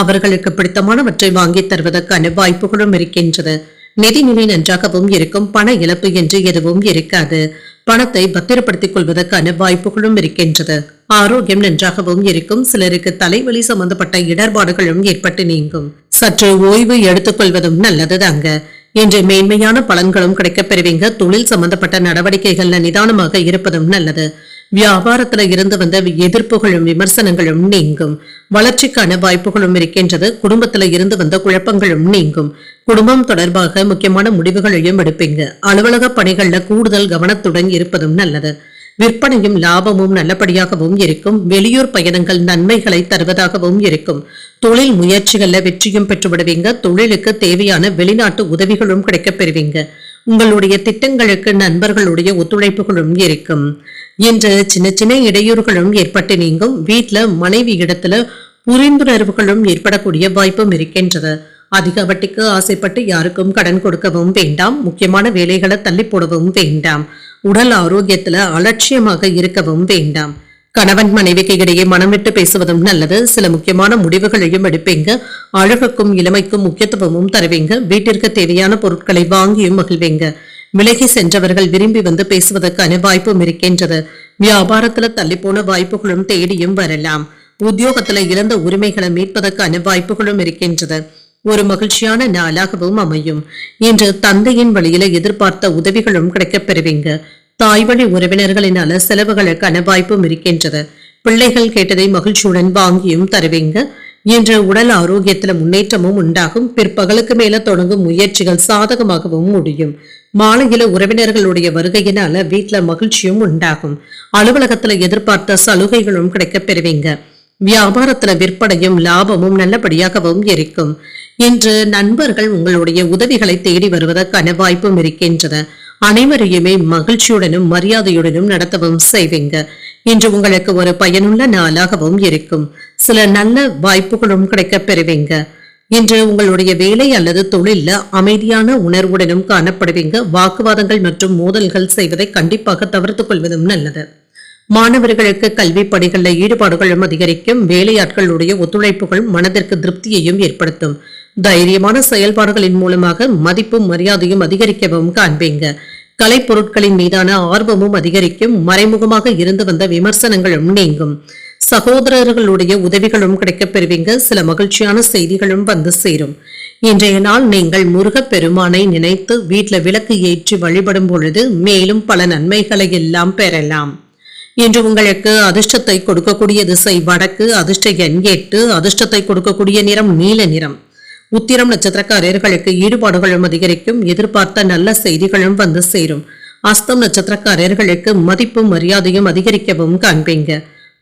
அவர்களுக்கு பிடித்தமானவற்றை வாங்கி தருவதற்கான வாய்ப்புகளும் இருக்கின்றது. நிதிநிலை நன்றாகவும் இருக்கும். பண இழப்பு என்று எதுவும் இருக்காது. பணத்தை பத்திரப்படுத்திக் கொள்வதற்கான வாய்ப்புகளும் இருக்கின்றது. ஆரோக்கியம் நன்றாகவும் இருக்கும். சிலருக்கு தலைவலி சம்பந்தப்பட்ட இடர்பாடுகளும் ஏற்பட்டு நீங்கும். சற்று ஓய்வு எடுத்துக் கொள்வதும் நல்லதுதாங்க. இன்று மேன்மையான பலன்களும் கிடைக்கப் பெறுவீங்க. தொழில் சம்பந்தப்பட்ட நடவடிக்கைகள்ல நிதானமாக இருப்பதும் நல்லது. வியாபாரத்துல இருந்து வந்த எதிர்ப்புகளும் விமர்சனங்களும் நீங்கும். வளர்ச்சிக்கான வாய்ப்புகளும் இருக்கின்றது. குடும்பத்துல இருந்து வந்த குழப்பங்களும் நீங்கும். குடும்பம் தொடர்பாக முக்கியமான முடிவுகளையும் எடுப்பீங்க. அலுவலக பணிகள்ல கூடுதல் கவனத்துடன் இருப்பதும் நல்லது. விற்பனையும் லாபமும் நல்லபடியாகவும் இருக்கும். வெளியூர் பயணங்கள் நன்மைகளை தருவதாகவும் இருக்கும். தொழில் முயற்சிகள்ல வெற்றியும் பெற்றுவிடுவீங்க. தொழிலுக்கு தேவையான வெளிநாட்டு உதவிகளும் கிடைக்கப் பெறுவீங்க. உங்களுடைய திட்டங்களுக்கு நண்பர்களுடைய ஒத்துழைப்புகளும் இருக்கும். இன்று சின்ன சின்ன இடையூறுகளும் ஏற்பட்டு நீங்கும். வீட்டுல மனைவி இடத்துல புரிந்துணர்வுகளும் ஏற்படக்கூடிய வாய்ப்பும் இருக்கின்றது. அதிக வட்டிக்கு ஆசைப்பட்டு யாருக்கும் கடன் கொடுக்கவும் வேண்டாம். முக்கியமான வேலைகளை தள்ளி போடவும் வேண்டாம். உடல் ஆரோக்கியத்துல அலட்சியமாக இருக்கவும் வேண்டாம். கணவன் மனைவிக்கு இடையே மனம் விட்டு பேசுவதும் நல்லது. சில முக்கியமான முடிவுகளையும் எடுப்பீங்க. அழகுக்கும் இளமைக்கும் முக்கியத்துவமும் தருவீங்க. வீட்டிற்கு தேவையான பொருட்களை வாங்கியும் மகிழ்வீங்க. விலகி சென்றவர்கள் விரும்பி வந்து பேசுவதற்கான வாய்ப்பும் இருக்கின்றது. வியாபாரத்துல தள்ளி போன வாய்ப்புகளும் தேடியும் வரலாம். உத்தியோகத்துல இழந்த உரிமைகளை மீட்பதற்கான வாய்ப்புகளும் இருக்கின்றது. ஒரு மகிழ்ச்சியான நாளாகவும் அமையும். இன்று தந்தையின் வழியில எதிர்பார்த்த உதவிகளும் கிடைக்கப் பெறுவீங்க. தாய் வழி உறவினர்களினால செலவுகளுக்கான வாய்ப்பும் இருக்கின்றது. பிள்ளைகள் கேட்டதை மகிழ்ச்சியுடன் வாங்கியும் தருவீங்க. இன்று உடல் ஆரோக்கியத்துல முன்னேற்றமும் உண்டாகும். பிற்பகலுக்கு மேல தொடங்கும் முயற்சிகள் சாதகமாகவும் முடியும். மாலையில உறவினர்களுடைய வருகையினால வீட்டுல மகிழ்ச்சியும் உண்டாகும். அலுவலகத்துல எதிர்பார்த்த சலுகைகளும் கிடைக்கப் பெறுவீங்க. வியாபாரத்துல விற்பனையும் லாபமும் நல்லபடியாகவும் இருக்கும். இன்று நண்பர்கள் உங்களுடைய உதவிகளை தேடி வருவதற்கான வாய்ப்பும் இருக்கின்றது. அனைவரையுமே மகிழ்ச்சியுடனும் மரியாதையுடனும் நடத்தவும் செய்வீங்க. இன்று உங்களுக்கு ஒரு பயனுள்ள நாளாகவும் இருக்கும். சில நல்ல வாய்ப்புகளும் கிடைக்க பெறுவீங்க. இன்று உங்களுடைய வேலை அல்லது தொழில அமைதியான உணர்வுடனும் காணப்படுவீங்க. வாக்குவாதங்கள் மற்றும் மோதல்கள் செய்வதை கண்டிப்பாக தவிர்த்துக் கொள்வதும் நல்லது. மாணவர்களுக்கு கல்வி படிகளில் ஈடுபாடுகளும் அதிகரிக்கும். வேலையாட்களுடைய ஒத்துழைப்புகள் மனதிற்கு திருப்தியையும் ஏற்படுத்தும். தைரியமான செயல்பாடுகளின் மூலமாக மதிப்பும் மரியாதையும் அதிகரிக்கவும் காண்பீங்க. கலைப்பொருட்களின் மீதான ஆர்வமும் அதிகரிக்கும். மறைமுகமாக இருந்து வந்த விமர்சனங்களும் நீங்கும். சகோதரர்களுடைய உதவிகளும் கிடைக்கப் பெறுவீங்க. சில மகிழ்ச்சியான செய்திகளும் வந்து சேரும். இன்றைய நாள் நீங்கள் முருகப் பெருமானை நினைத்து வீட்டில் விளக்கு ஏற்றி வழிபடும் பொழுது மேலும் பல நன்மைகளை எல்லாம் பெறலாம். இன்று உங்களுக்கு அதிர்ஷ்டத்தை கொடுக்கக்கூடிய திசை வடக்கு, அதிர்ஷ்ட எண் 8, அதிர்ஷ்டத்தை கொடுக்கக்கூடிய நிறம் நீல நிறம். உத்திரம் நட்சத்திரக்காரர்களுக்கு ஈடுபாடுகளும் அதிகரிக்கும். எதிர்பார்த்த நல்ல செய்திகளும் வந்து சேரும். அஸ்தம் நட்சத்திரக்காரர்களுக்கு மதிப்பும் மரியாதையும் அதிகரிக்கவும் காண்பீங்க.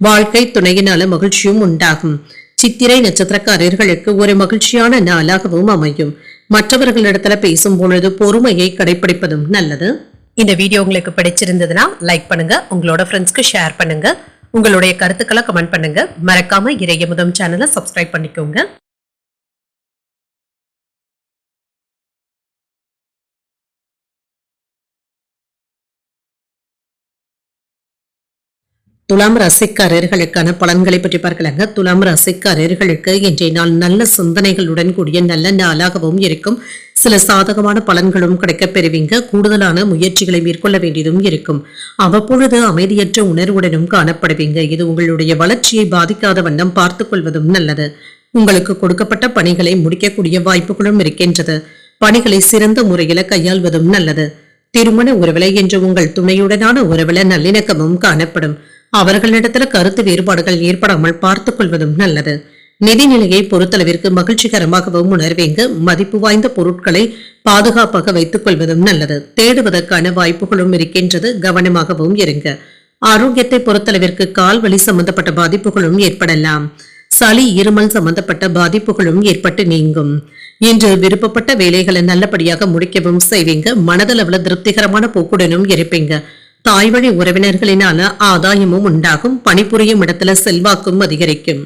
வாழ்க்கை துணையினால மகிழ்ச்சியும் உண்டாகும். சித்திரை நட்சத்திரக்காரர்களுக்கு ஒரு மகிழ்ச்சியான நாளாகவும் அமையும். மற்றவர்களிடத்துல பேசும் பொழுது பொறுமையை கடைபிடிப்பதும் நல்லது. இந்த வீடியோ உங்களுக்கு பிடிச்சிருந்ததுன்னா லைக் பண்ணுங்க, உங்களோட ஃப்ரெண்ட்ஸ்க்கு ஷேர் பண்ணுங்க, உங்களுடைய கருத்துக்களை கமெண்ட் பண்ணுங்க. மறக்காம இறையமுதம் சேனலை சப்ஸ்கிரைப் பண்ணிக்கோங்க. துலாம் ராசிக்காரர்களுக்கான பலன்களை பற்றி பார்க்கலாங்க. துலாம் ராசிக்காரர்களுக்கு இன்றைய நாள் நல்ல சிந்தனைகளுடன் கூடிய நல்ல நாளாகவும் இருக்கும். சில சாதகமான பலன்களும் கிடைக்கப் பெறுவீங்க. கூடுதலான முயற்சிகளை மேற்கொள்ள வேண்டியதும் இருக்கும். அவ்வப்பொழுது அமைதியற்ற உணர்வுடனும் காணப்படுவீங்க. இது உங்களுடைய வளர்ச்சியை பாதிக்காத வண்ணம் பார்த்துக் கொள்வதும் நல்லது. உங்களுக்கு கொடுக்கப்பட்ட பணிகளை முடிக்கக்கூடிய வாய்ப்புகளும் இருக்கின்றது. பணிகளை சிறந்த முறையில கையாள்வதும் நல்லது. திருமண உறவில என்று உங்கள் துணையுடனான உறவில நல்லிணக்கமும் காணப்படும். அவர்களிடத்துல கருத்து வேறுபாடுகள் ஏற்படாமல் பார்த்துக் கொள்வதும் நல்லது. நிதிநிலையை பொறுத்தளவிற்கு மகிழ்ச்சிகரமாகவும் உணர்வீங்க. மதிப்பு வாய்ந்த பொருட்களை பாதுகாப்பாக வைத்துக் கொள்வதும் நல்லது. தேடுவதற்கான வாய்ப்புகளும் இருக்கின்றது. கவனமாகவும் இருங்க. ஆரோக்கியத்தை பொறுத்தளவிற்கு கால் வலி சம்பந்தப்பட்ட பாதிப்புகளும் ஏற்படலாம். சளி இருமல் சம்பந்தப்பட்ட பாதிப்புகளும் ஏற்பட்டு நீங்கும். இன்று விருப்பப்பட்ட வேலைகளை நல்லபடியாக முடிக்கவும் செய்வீங்க. மனதளவுல திருப்திகரமான போக்குடனும் இருப்பீங்க. தாய் வழி உறவினர்களினால ஆதாயமும் உண்டாகும். பணிபுரியும் இடத்துல செல்வாக்கும் அதிகரிக்கும்.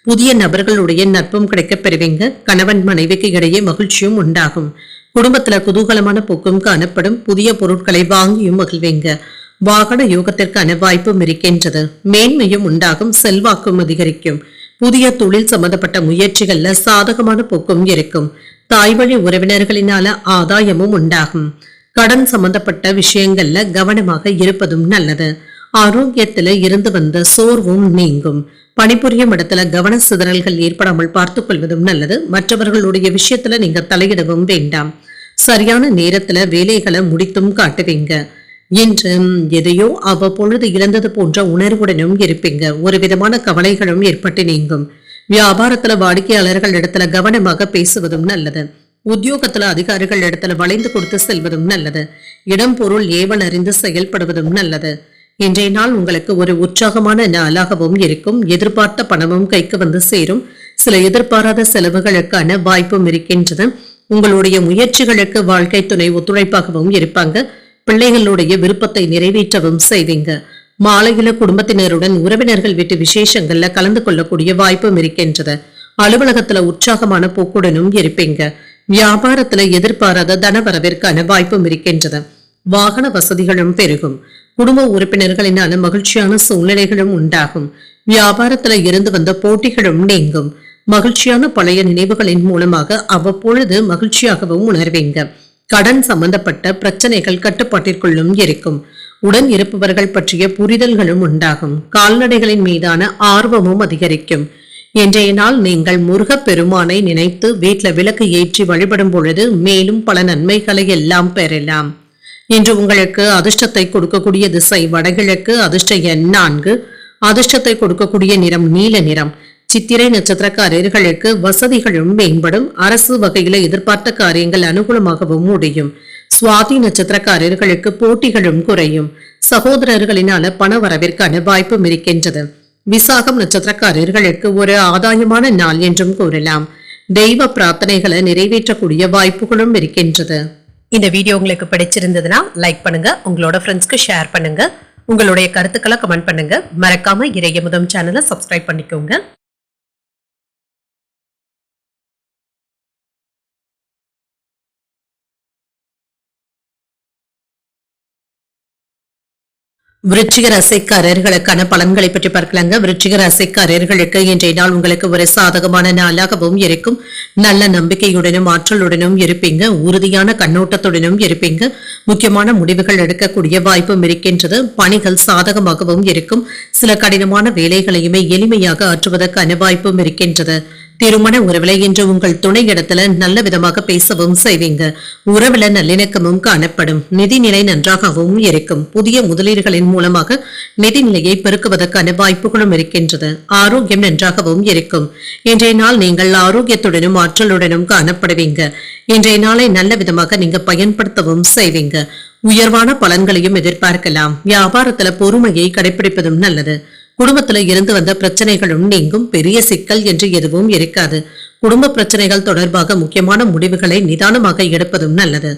புதிய நபர்களுடைய நட்பும் கிடைக்கப் பெறுவீங்க. கணவன் மனைவிக்கு இடையே மகிழ்ச்சியும் உண்டாகும். குடும்பத்துல குதூகலமான போக்கும் காணப்படும். புதிய பொருட்களை வாங்கியும் மகிழ்வீங்க. வாகன யோகத்திற்கான வாய்ப்பும் இருக்கின்றது. மேன்மையும் உண்டாகும். செல்வாக்கும் அதிகரிக்கும். புதிய தொழில் சம்பந்தப்பட்ட முயற்சிகள்ல சாதகமான போக்கும் இருக்கும். தாய் வழி உறவினர்களினால ஆதாயமும் உண்டாகும். கடன் சம்பந்தப்பட்ட விஷயங்கள்ல கவனமாக இருப்பதும் நல்லது. ஆரோக்கியத்துல இருந்து வந்த சோர்வும் நீங்கும். பணிபுரியும் இடத்துல கவன சிதறல்கள் ஏற்படாமல் பார்த்துக் கொள்வதும் நல்லது. மற்றவர்களுடைய விஷயத்துல நீங்க தலையிடவும் வேண்டாம். சரியான நேரத்துல வேலைகளை முடித்தும் காட்டுவீங்க. இன்று எதையோ அவ்வப்பொழுது இழந்தது போன்ற உணர்வுடனும் இருப்பீங்க. ஒரு விதமான கவலைகளும் ஏற்பட்டு நீங்கும். வியாபாரத்துல வாடிக்கையாளர்கள் இடத்துல கவனமாக பேசுவதும் நல்லது. உத்தியோகத்துல அதிகாரிகள் இடத்துல வளைந்து கொடுத்து செல்வதும் நல்லது. இடம் பொருள் ஏவல் அறிந்து செயல்படுவதும் நல்லது. இன்றைய நாள் உங்களுக்கு ஒரு உற்சாகமான நாளாகவும் இருக்கும். எதிர்பார்த்த பணமும் கைக்கு வந்து சேரும். சில எதிர்பாராத செலவுகளுக்கான வாய்ப்பும் இருக்கின்றது. உங்களுடைய முயற்சிகளுக்கு வாழ்க்கை துணை ஒத்துழைப்பாகவும் இருப்பாங்க. பிள்ளைகளுடைய விருப்பத்தை நிறைவேற்றவும் செய்வீங்க. மாலையில குடும்பத்தினருடன் உறவினர்கள் வீட்டு விசேஷங்கள்ல கலந்து கொள்ளக்கூடிய வாய்ப்பும் இருக்கின்றது. அலுவலகத்துல உற்சாகமான போக்குடனும் இருப்பீங்க. வியாபாரத்துல எதிர்பாராத தனவரவிற்கான வாய்ப்பும் இருக்கின்றது. வாகன வசதிகளும் பெருகும். குடும்ப உறுப்பினர்களினால மகிழ்ச்சியான சூழ்நிலைகளும் உண்டாகும். வியாபாரத்துல இருந்து வந்த போட்டிகளும் நீங்கும். மகிழ்ச்சியான பழைய நினைவுகளின் மூலமாக அவ்வப்பொழுது மகிழ்ச்சியாகவும் உணர்வீங்க. கடன் சம்பந்தப்பட்ட பிரச்சனைகள் கட்டுப்பாட்டிற்குள்ளும் இருக்கும். உடன் இருப்பவர்கள் பற்றிய புரிதல்களும் உண்டாகும். கால்நடைகளின் மீதான ஆர்வமும் அதிகரிக்கும். இன்றைய நாள் நீங்கள் முருகப் பெருமானை நினைத்து வீட்டில் விளக்கு ஏற்றி வழிபடும் பொழுது மேலும் பல நன்மைகளை எல்லாம் பெறலாம். இன்று உங்களுக்கு அதிர்ஷ்டத்தை கொடுக்கக்கூடிய திசை வடகிழக்கு, அதிர்ஷ்ட எண் 4, அதிர்ஷ்டத்தை கொடுக்கக்கூடிய நிறம் நீல நிறம். சித்திரை நட்சத்திரக்காரர்களுக்கு வசதிகளும் மேம்படும். அரசு வகையில எதிர்பார்த்த காரியங்கள் அனுகூலமாகவும் முடியும். சுவாதி நட்சத்திரக்காரர்களுக்கு போட்டிகளும் குறையும். சகோதரர்களினால பண வரவிற்கான வாய்ப்பும் இருக்கின்றது. விசாகம் நட்சத்திரக்காரர்களுக்கு ஒரு ஆதாயமான நாள் என்றும் கூறலாம். தெய்வ பிரார்த்தனைகளை நிறைவேற்றக்கூடிய வாய்ப்புகளும் இருக்கின்றது. இந்த வீடியோ உங்களுக்கு பிடிச்சிருந்ததுன்னா லைக் பண்ணுங்க, உங்களோட ஃப்ரெண்ட்ஸ்க்கு ஷேர் பண்ணுங்க, உங்களுடைய கருத்துக்களை கமெண்ட் பண்ணுங்க. மறக்காம இறையமுதம் சேனலை சப்ஸ்கிரைப் பண்ணிக்கோங்க. விருச்சிக ராசிக்காரர்களுக்கான பலன்களை பற்றி பார்க்கலாங்க. விருச்சிக ராசிக்காரர்களுக்கு இன்றைய நாள் உங்களுக்கு ஒரு சாதகமான நாளாகவும் இருக்கும். நல்ல நம்பிக்கையுடனும் ஆற்றலுடனும் இருப்பீங்க. உறுதியான கண்ணோட்டத்துடனும் இருப்பீங்க. முக்கியமான முடிவுகள் எடுக்கக்கூடிய வாய்ப்பும் இருக்கின்றது. பணிகள் சாதகமாகவும் இருக்கும். சில கடினமான வேலைகளையுமே எளிமையாக ஆற்றுவதற்கான வாய்ப்பும் இருக்கின்றது. திருமண உறவுல இன்று உங்கள் துணை இடத்துல நல்ல விதமாக பேசவும் செய்வீங்க. உறவுல நல்லிணக்கமும் காணப்படும். நிதிநிலை நன்றாகவும் இருக்கும். புதிய முதலீடுகளின் மூலமாக நிதிநிலையை பெருக்குவதற்கான வாய்ப்புகளும் இருக்கின்றது. ஆரோக்கியம் நன்றாகவும் இருக்கும். இன்றைய நாள் நீங்கள் ஆரோக்கியத்துடனும் ஆற்றலுடனும் காணப்படுவீங்க. இன்றைய நாளை நல்ல விதமாக நீங்க பயன்படுத்தவும் செய்வீங்க. உயர்வான பலன்களையும் எதிர்பார்க்கலாம். வியாபாரத்துல பொறுமையை கடைபிடிப்பதும் நல்லது. குடும்பத்துல இருந்து வந்த பிரச்சனைகளும் நீங்கும். பெரிய சிக்கல் என்று எதுவும் இருக்காது. குடும்ப பிரச்சனைகள் தொடர்பாக முக்கியமான முடிவுகளை நிதானமாக எடுப்பதும் நல்லது.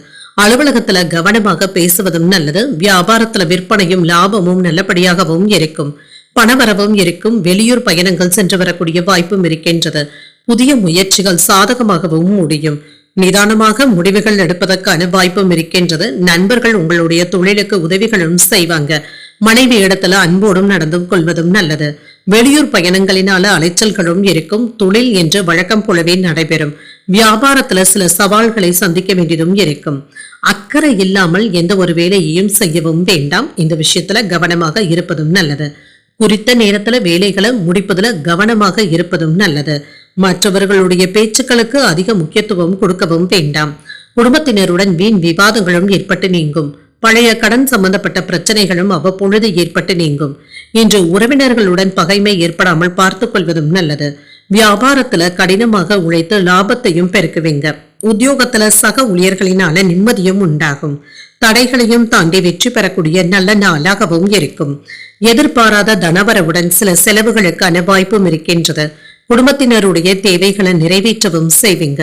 அலுவலகத்துல கவனமாக பேசுவதும் நல்லது. வியாபாரத்துல விற்பனையும் லாபமும் நல்லபடியாகவும் இருக்கும். பணவரவும் இருக்கும். வெளியூர் பயணங்கள் சென்று வரக்கூடிய வாய்ப்பும் இருக்கின்றது. புதிய முயற்சிகள் சாதகமாகவும் முடியும். நிதானமாக முடிவுகள் எடுப்பதற்கான வாய்ப்பும் இருக்கின்றது. நண்பர்கள் உங்களுடைய தொழிலுக்கு உதவிகளும் செய்வாங்க. மனைவி இடத்துல அன்போடும் நடந்து கொள்வதும் நல்லது. வெளியூர் பயணங்களினால அலைச்சல்களும் இருக்கும். தொழில் என்று வழக்கம் போலவே நடைபெறும். வியாபாரத்துல சில சவால்களை சந்திக்க வேண்டியதும் இருக்கும். அக்கறை இல்லாமல் எந்த ஒரு வேலையையும் செய்யவும் வேண்டாம். இந்த விஷயத்துல கவனமாக இருப்பதும் நல்லது. குறித்த நேரத்துல வேலைகளை முடிப்பதுல கவனமாக இருப்பதும் நல்லது. மற்றவர்களுடைய பேச்சுக்களுக்கு அதிக முக்கியத்துவம் கொடுக்கவும் வேண்டாம். குடும்பத்தினருடன் வீண் விவாதங்களும் ஏற்பட்டு நீங்கும். பழைய கடன் சம்பந்தப்பட்ட பிரச்சனைகளும் அவ்வப்பொழுது ஏற்பட்டு நீங்கும். இன்று உறவினர்களுடன் பகைமை ஏற்படாமல் பார்த்துக் கொள்வதும் நல்லது. வியாபாரத்துல கடினமாக உழைத்து லாபத்தையும் பெருக்குவீங்க. உத்தியோகத்துல சக ஊழியர்களினால நிம்மதியும் உண்டாகும். தடைகளையும் தாண்டி வெற்றி பெறக்கூடிய நல்ல நாளாகவும் இருக்கும். எதிர்பாராத தனவரவுடன் சில செலவுகளுக்கான வாய்ப்பும் இருக்கின்றது. குடும்பத்தினருடைய தேவைகளை நிறைவேற்றவும் செய்வீங்க.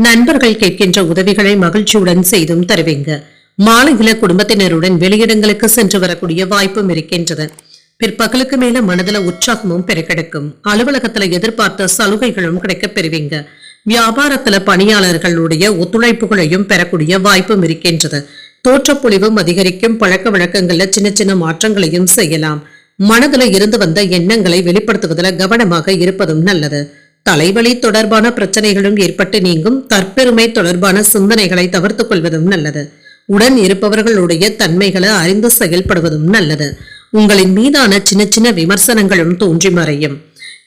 நண்பர்கள் கேட்கின்ற உதவிகளை மகிழ்ச்சியுடன் செய்தும் தருவீங்க. மாலையில குடும்பத்தினருடன் வெளியிடங்களுக்கு சென்று வரக்கூடிய வாய்ப்பும் இருக்கின்றது. பிற்பகலுக்கு மேல மனதுல உற்சாகமும் பெருக்கெடுக்கும். அலுவலகத்துல எதிர்பார்த்த சலுகைகளும் கிடைக்க பெறுவீங்க. வியாபாரத்துல பணியாளர்களுடைய ஒத்துழைப்புகளையும் பெறக்கூடிய வாய்ப்பும் இருக்கின்றது. தோற்றப்பொழிவும் அதிகரிக்கும். பழக்க வழக்கங்கள்ல சின்ன சின்ன மாற்றங்களையும் செய்யலாம். மனதுல இருந்து வந்த எண்ணங்களை வெளிப்படுத்துவதில் கவனமாக இருப்பதும் நல்லது. தலைவலி தொடர்பான பிரச்சனைகளும் ஏற்பட்டு நீங்கும். தற்பெருமை தொடர்பான சிந்தனைகளை தவிர்த்துக் கொள்வதும் நல்லது. உடன் இருப்பவர்களுடைய தன்மைகளை அறிந்து செயல்படுவதும் நல்லது. உங்களின் மீதான சின்ன சின்ன விமர்சனங்களும் தோன்றி மறையும்.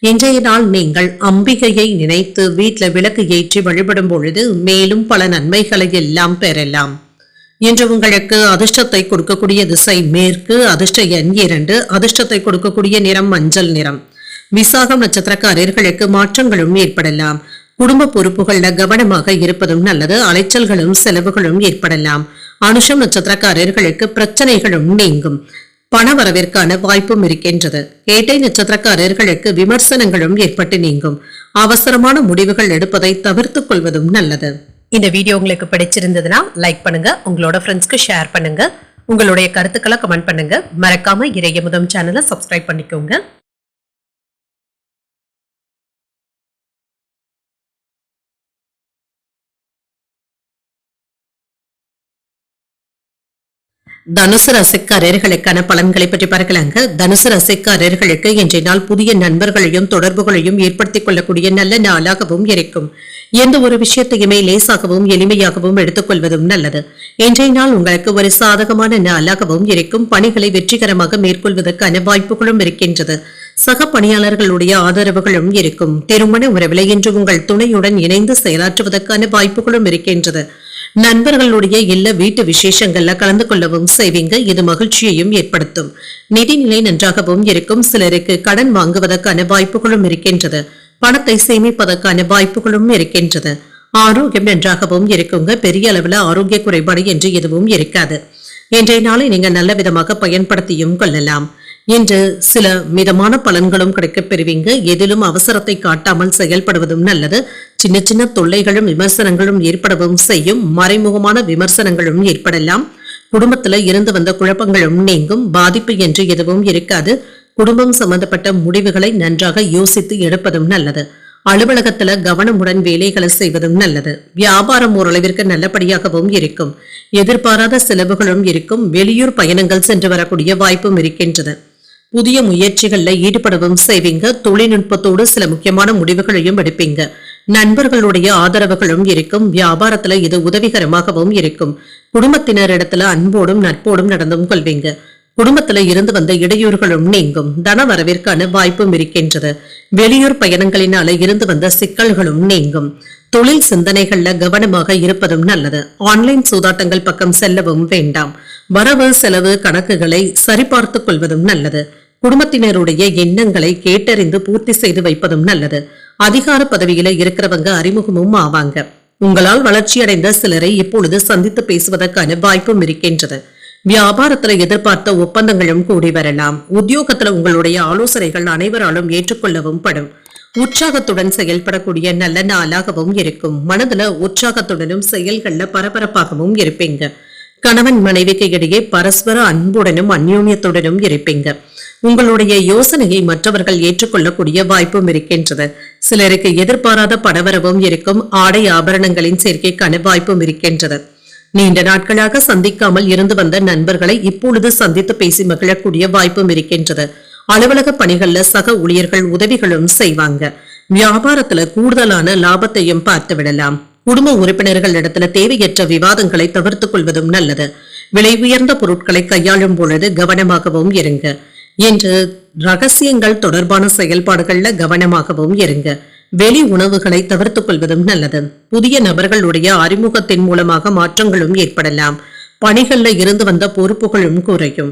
இன்றைய நாள் நீங்கள் அம்பிகையை நினைத்து வீட்டுல விளக்கு ஏற்றி வழிபடும் பொழுது மேலும் பல நன்மைகளை எல்லாம் பெறலாம். இன்று உங்களுக்கு அதிர்ஷ்டத்தை கொடுக்கக்கூடிய திசை மேற்கு. அதிர்ஷ்ட எண் 2. அதிர்ஷ்டத்தை கொடுக்கக்கூடிய நிறம் மஞ்சள் நிறம். விசாகம் நட்சத்திரக்காரர்களுக்கு மாற்றங்களும் ஏற்படலாம். குடும்ப பொறுப்புகள்ல கவனமாக இருப்பதும் நல்லது. அலைச்சல்களும் செலவுகளும் ஏற்படலாம். அனுஷம் நட்சத்திரக்காரர்களுக்கு பிரச்சனைகளும் நீங்கும். பண வரவிற்கான வாய்ப்பும் இருக்கின்றது. கேட்டை நட்சத்திரக்காரர்களுக்கு விமர்சனங்களும் ஏற்பட்டு நீங்கும். அவசரமான முடிவுகள் எடுப்பதை தவிர்த்துக் கொள்வதும் நல்லது. இந்த வீடியோ உங்களுக்கு பிடிச்சிருந்ததுன்னா லைக் பண்ணுங்க. உங்களோட ஃப்ரெண்ட்ஸ்க்கு ஷேர் பண்ணுங்க. உங்களுடைய கருத்துக்களை கமெண்ட் பண்ணுங்க. மறக்காம இறையமுதம் சேனலை சப்ஸ்கிரைப் பண்ணிக்கோங்க. தனுசு ராசிக்காரர்களுக்கான பலன்களை பற்றி பார்க்கலாங்க. தனுசு ராசிக்காரர்களுக்கு இன்றைய நாள் புதிய நண்பர்களையும் தொடர்புகளையும் ஏற்படுத்திக் கொள்ளக்கூடிய நல்ல நாளாகவும் இருக்கும். எந்த ஒரு விஷயத்தையுமே லேசாகவும் எளிமையாகவும் எடுத்துக்கொள்வதும் நல்லது. இன்றைய நாள் உங்களுக்கு ஒரு சாதகமான நாளாகவும் இருக்கும். பணிகளை வெற்றிகரமாக மேற்கொள்வதற்கான வாய்ப்புகளும் இருக்கின்றது. சக பணியாளர்களுடைய ஆதரவுகளும் இருக்கும். திருமண உறவில இன்று உங்கள் துணையுடன் இணைந்து செயலாற்றுவதற்கான வாய்ப்புகளும் இருக்கின்றது. நண்பர்களுடைய எல்லா வீட்டு விசேஷங்கள்ல கலந்து கொள்ளவும் செய்வீங்க. இது மகிழ்ச்சியையும் ஏற்படுத்தும். நிதிநிலை நன்றாகவும் இருக்கும். சிலருக்கு கடன் வாங்குவதற்கான வாய்ப்புகளும் இருக்கின்றது. பணத்தை சேமிப்பதற்கான வாய்ப்புகளும் இருக்கின்றது. ஆரோக்கியம் நன்றாகவும் இருக்குங்க. பெரிய அளவுல ஆரோக்கிய குறைபாடு என்று எதுவும் இருக்காது. இன்றைய நாளை நீங்க நல்ல விதமாக பயன்படுத்தியும் கொள்ளலாம். இன்று சில மிதமான பலன்களும் கிடைக்கப் பெறுவீங்க. எதிலும் அவசரத்தை காட்டாமல் செயல்படுவதும் நல்லது. சின்ன சின்ன தொல்லைகளும் விமர்சனங்களும் ஏற்படவும் செய்யும். மறைமுகமான விமர்சனங்களும் ஏற்படலாம். குடும்பத்துல இருந்து வந்த குழப்பங்களும் நீங்கும். பாதிப்பு என்று எதுவும் இருக்காது. குடும்பம் சம்பந்தப்பட்ட முடிவுகளை நன்றாக யோசித்து எடுப்பதும் நல்லது. அலுவலகத்துல கவனமுடன் வேலைகளை செய்வதும் நல்லது. வியாபாரம் ஓரளவிற்கு நல்லபடியாகவும் இருக்கும். எதிர்பாராத செலவுகளும் இருக்கும். வெளியூர் பயணங்கள் சென்று வரக்கூடிய வாய்ப்பும் இருக்கின்றது. புதிய முயற்சிகள்ல ஈடுபடவும் செய்வீங்க. தொழில்நுட்பத்தோடு சில முக்கியமான முடிவுகளையும் எடுப்பீங்க. நண்பர்களுடைய ஆதரவுகளும் இருக்கும். வியாபாரத்துல இது உதவிகரமாகவும் இருக்கும். குடும்பத்தினரிடத்துல அன்போடும் நட்போடும் நடந்தும் கொள்வீங்க. குடும்பத்துல இருந்து வந்த இடையூறுகளும் நீங்கும். தன வரவிற்கான வாய்ப்பும் இருக்கின்றது. வெளியூர் பயணங்களினால இருந்து வந்த சிக்கல்களும் நீங்கும். தொழில் சிந்தனைகள்ல கவனமாக இருப்பதும் நல்லது. ஆன்லைன் சூதாட்டங்கள் பக்கம் செல்லவும் வேண்டாம். வரவு செலவு கணக்குகளை சரிபார்த்துக் கொள்வதும் நல்லது. குடும்பத்தினருடைய எண்ணங்களை கேட்டறிந்து பூர்த்தி செய்து வைப்பதும் நல்லது. அதிகார பதவியில இருக்கிறவங்க அறிமுகமும் ஆவாங்க. உங்களால் வளர்ச்சியடைந்த சிலரை இப்பொழுது சந்தித்து பேசுவதற்கான வாய்ப்பும் இருக்கின்றது. வியாபாரத்துல எதிர்பார்த்த ஒப்பந்தங்களும் கூடி வரலாம். உத்தியோகத்துல உங்களுடைய ஆலோசனைகள் அனைவராலும் ஏற்றுக்கொள்ளவும் படும். உற்சாகத்துடன் செயல்படக்கூடிய நல்ல நாளாகவும் இருக்கும். மனதுல உற்சாகத்துடனும் செயல்கள்ல பரபரப்பாகவும் இருப்பீங்க. கணவன் மனைவிக்கு இடையே பரஸ்பர அன்புடனும் அந்யோன்யத்துடனும் இருப்பீங்க. உங்களுடைய யோசனையை மற்றவர்கள் ஏற்றுக்கொள்ளக்கூடிய வாய்ப்பும் இருக்கின்றது. சிலருக்கு எதிர்பாராத பணவரவும் இருக்கும். ஆடை ஆபரணங்களின் சேர்க்கைக்கான வாய்ப்பும் இருக்கின்றது. நீண்ட நாட்களாக சந்திக்காமல் இருந்து வந்த நண்பர்களை இப்பொழுது சந்தித்து பேசி மகிழக்கூடிய வாய்ப்பும் இருக்கின்றது. அலுவலக பணிகள்ல சக ஊழியர்கள் உதவிகளும் செய்வாங்க. வியாபாரத்துல கூடுதலான லாபத்தையும் பார்த்து விடலாம். குடும்ப உறுப்பினர்கள் இடத்துல தேவையற்ற விவாதங்களை தவிர்த்துக் கொள்வதும் நல்லது. விலை உயர்ந்த பொருட்களை கையாளும் பொழுது கவனமாகவும் இருங்க. என்று ரகசியங்கள் தொடர்பான செயல்பாடுகள்ல கவனமாகவும் இருங்க. வெளி உணவுகளை தவிர்த்துக் கொள்வதும் நல்லது. புதிய நபர்களுடைய அறிமுகத்தின் மூலமாக மாற்றங்களும் ஏற்படலாம். பணிகள்ல இருந்து வந்த பொறுப்புகளும் குறையும்.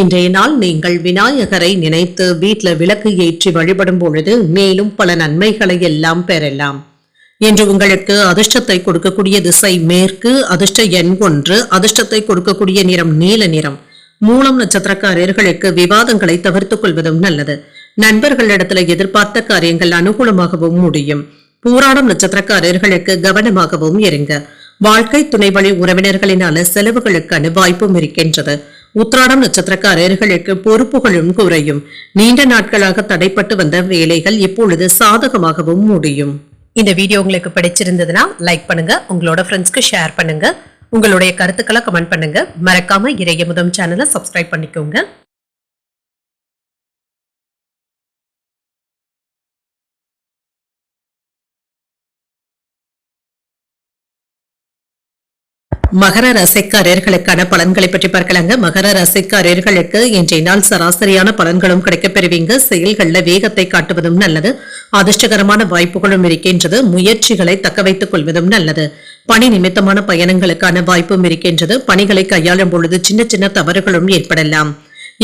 இன்றைய நாள் நீங்கள் விநாயகரை நினைத்து வீட்டுல விளக்கு ஏற்றி வழிபடும் பொழுது மேலும் பல நன்மைகளை எல்லாம் பெறலாம். என்று உங்களுக்கு அதிர்ஷ்டத்தை கொடுக்கக்கூடிய திசை மேற்கு. அதிர்ஷ்ட எண் 1. அதிர்ஷ்டத்தை கொடுக்கக்கூடிய நிறம் நீல நிறம். மூலம் நட்சத்திரக்காரர்களுக்கு விவாதங்களை தவிர்த்துக் கொள்வதும் நல்லது. நண்பர்களிடத்துல எதிர்பார்த்த காரியங்கள் அனுகூலமாகவும் முடியும். பூராடம் நட்சத்திரக்காரர்களுக்கு கவனமாகவும் இருங்க. வாழ்க்கை துணை வழி உறவினர்களினால செலவுகளுக்கான வாய்ப்பும் இருக்கின்றது. உத்திராடம் நட்சத்திரக்காரர்களுக்கு பொறுப்புகளும் குறையும். நீண்ட நாட்களாக தடைப்பட்டு வந்த வேலைகள் இப்பொழுது சாதகமாகவும் முடியும். இந்த வீடியோ உங்களுக்கு பிடிச்சிருந்ததுன்னா லைக் பண்ணுங்க. உங்களோட ஃப்ரெண்ட்ஸ்க்கு ஷேர் பண்ணுங்க. உங்களுடைய கருத்துக்களை கமெண்ட் பண்ணுங்க. மறக்காம இறையமுதம் சேனலை சப்ஸ்கிரைப் பண்ணிக்கோங்க. மகர ராசிக்காரர்களுக்கான பலன்களை பற்றி பார்க்கலாங்க. மகர ராசிக்காரர்களுக்கு இன்றைய நாள் சராசரியான பலன்களும் கிடைக்கப் பெறுவீங்க. செயல்கள்ல வேகத்தை காட்டுவதும் நல்லது. அதிர்ஷ்டகரமான வாய்ப்புகளும் இருக்கின்றது. முயற்சிகளை தக்க வைத்துக் கொள்வதும் நல்லது. பணி நிமித்தமான பயணங்களுக்கான வாய்ப்பும் இருக்கின்றது. பணிகளை கையாளும் பொழுது சின்ன சின்ன தவறுகளும் ஏற்படலாம்.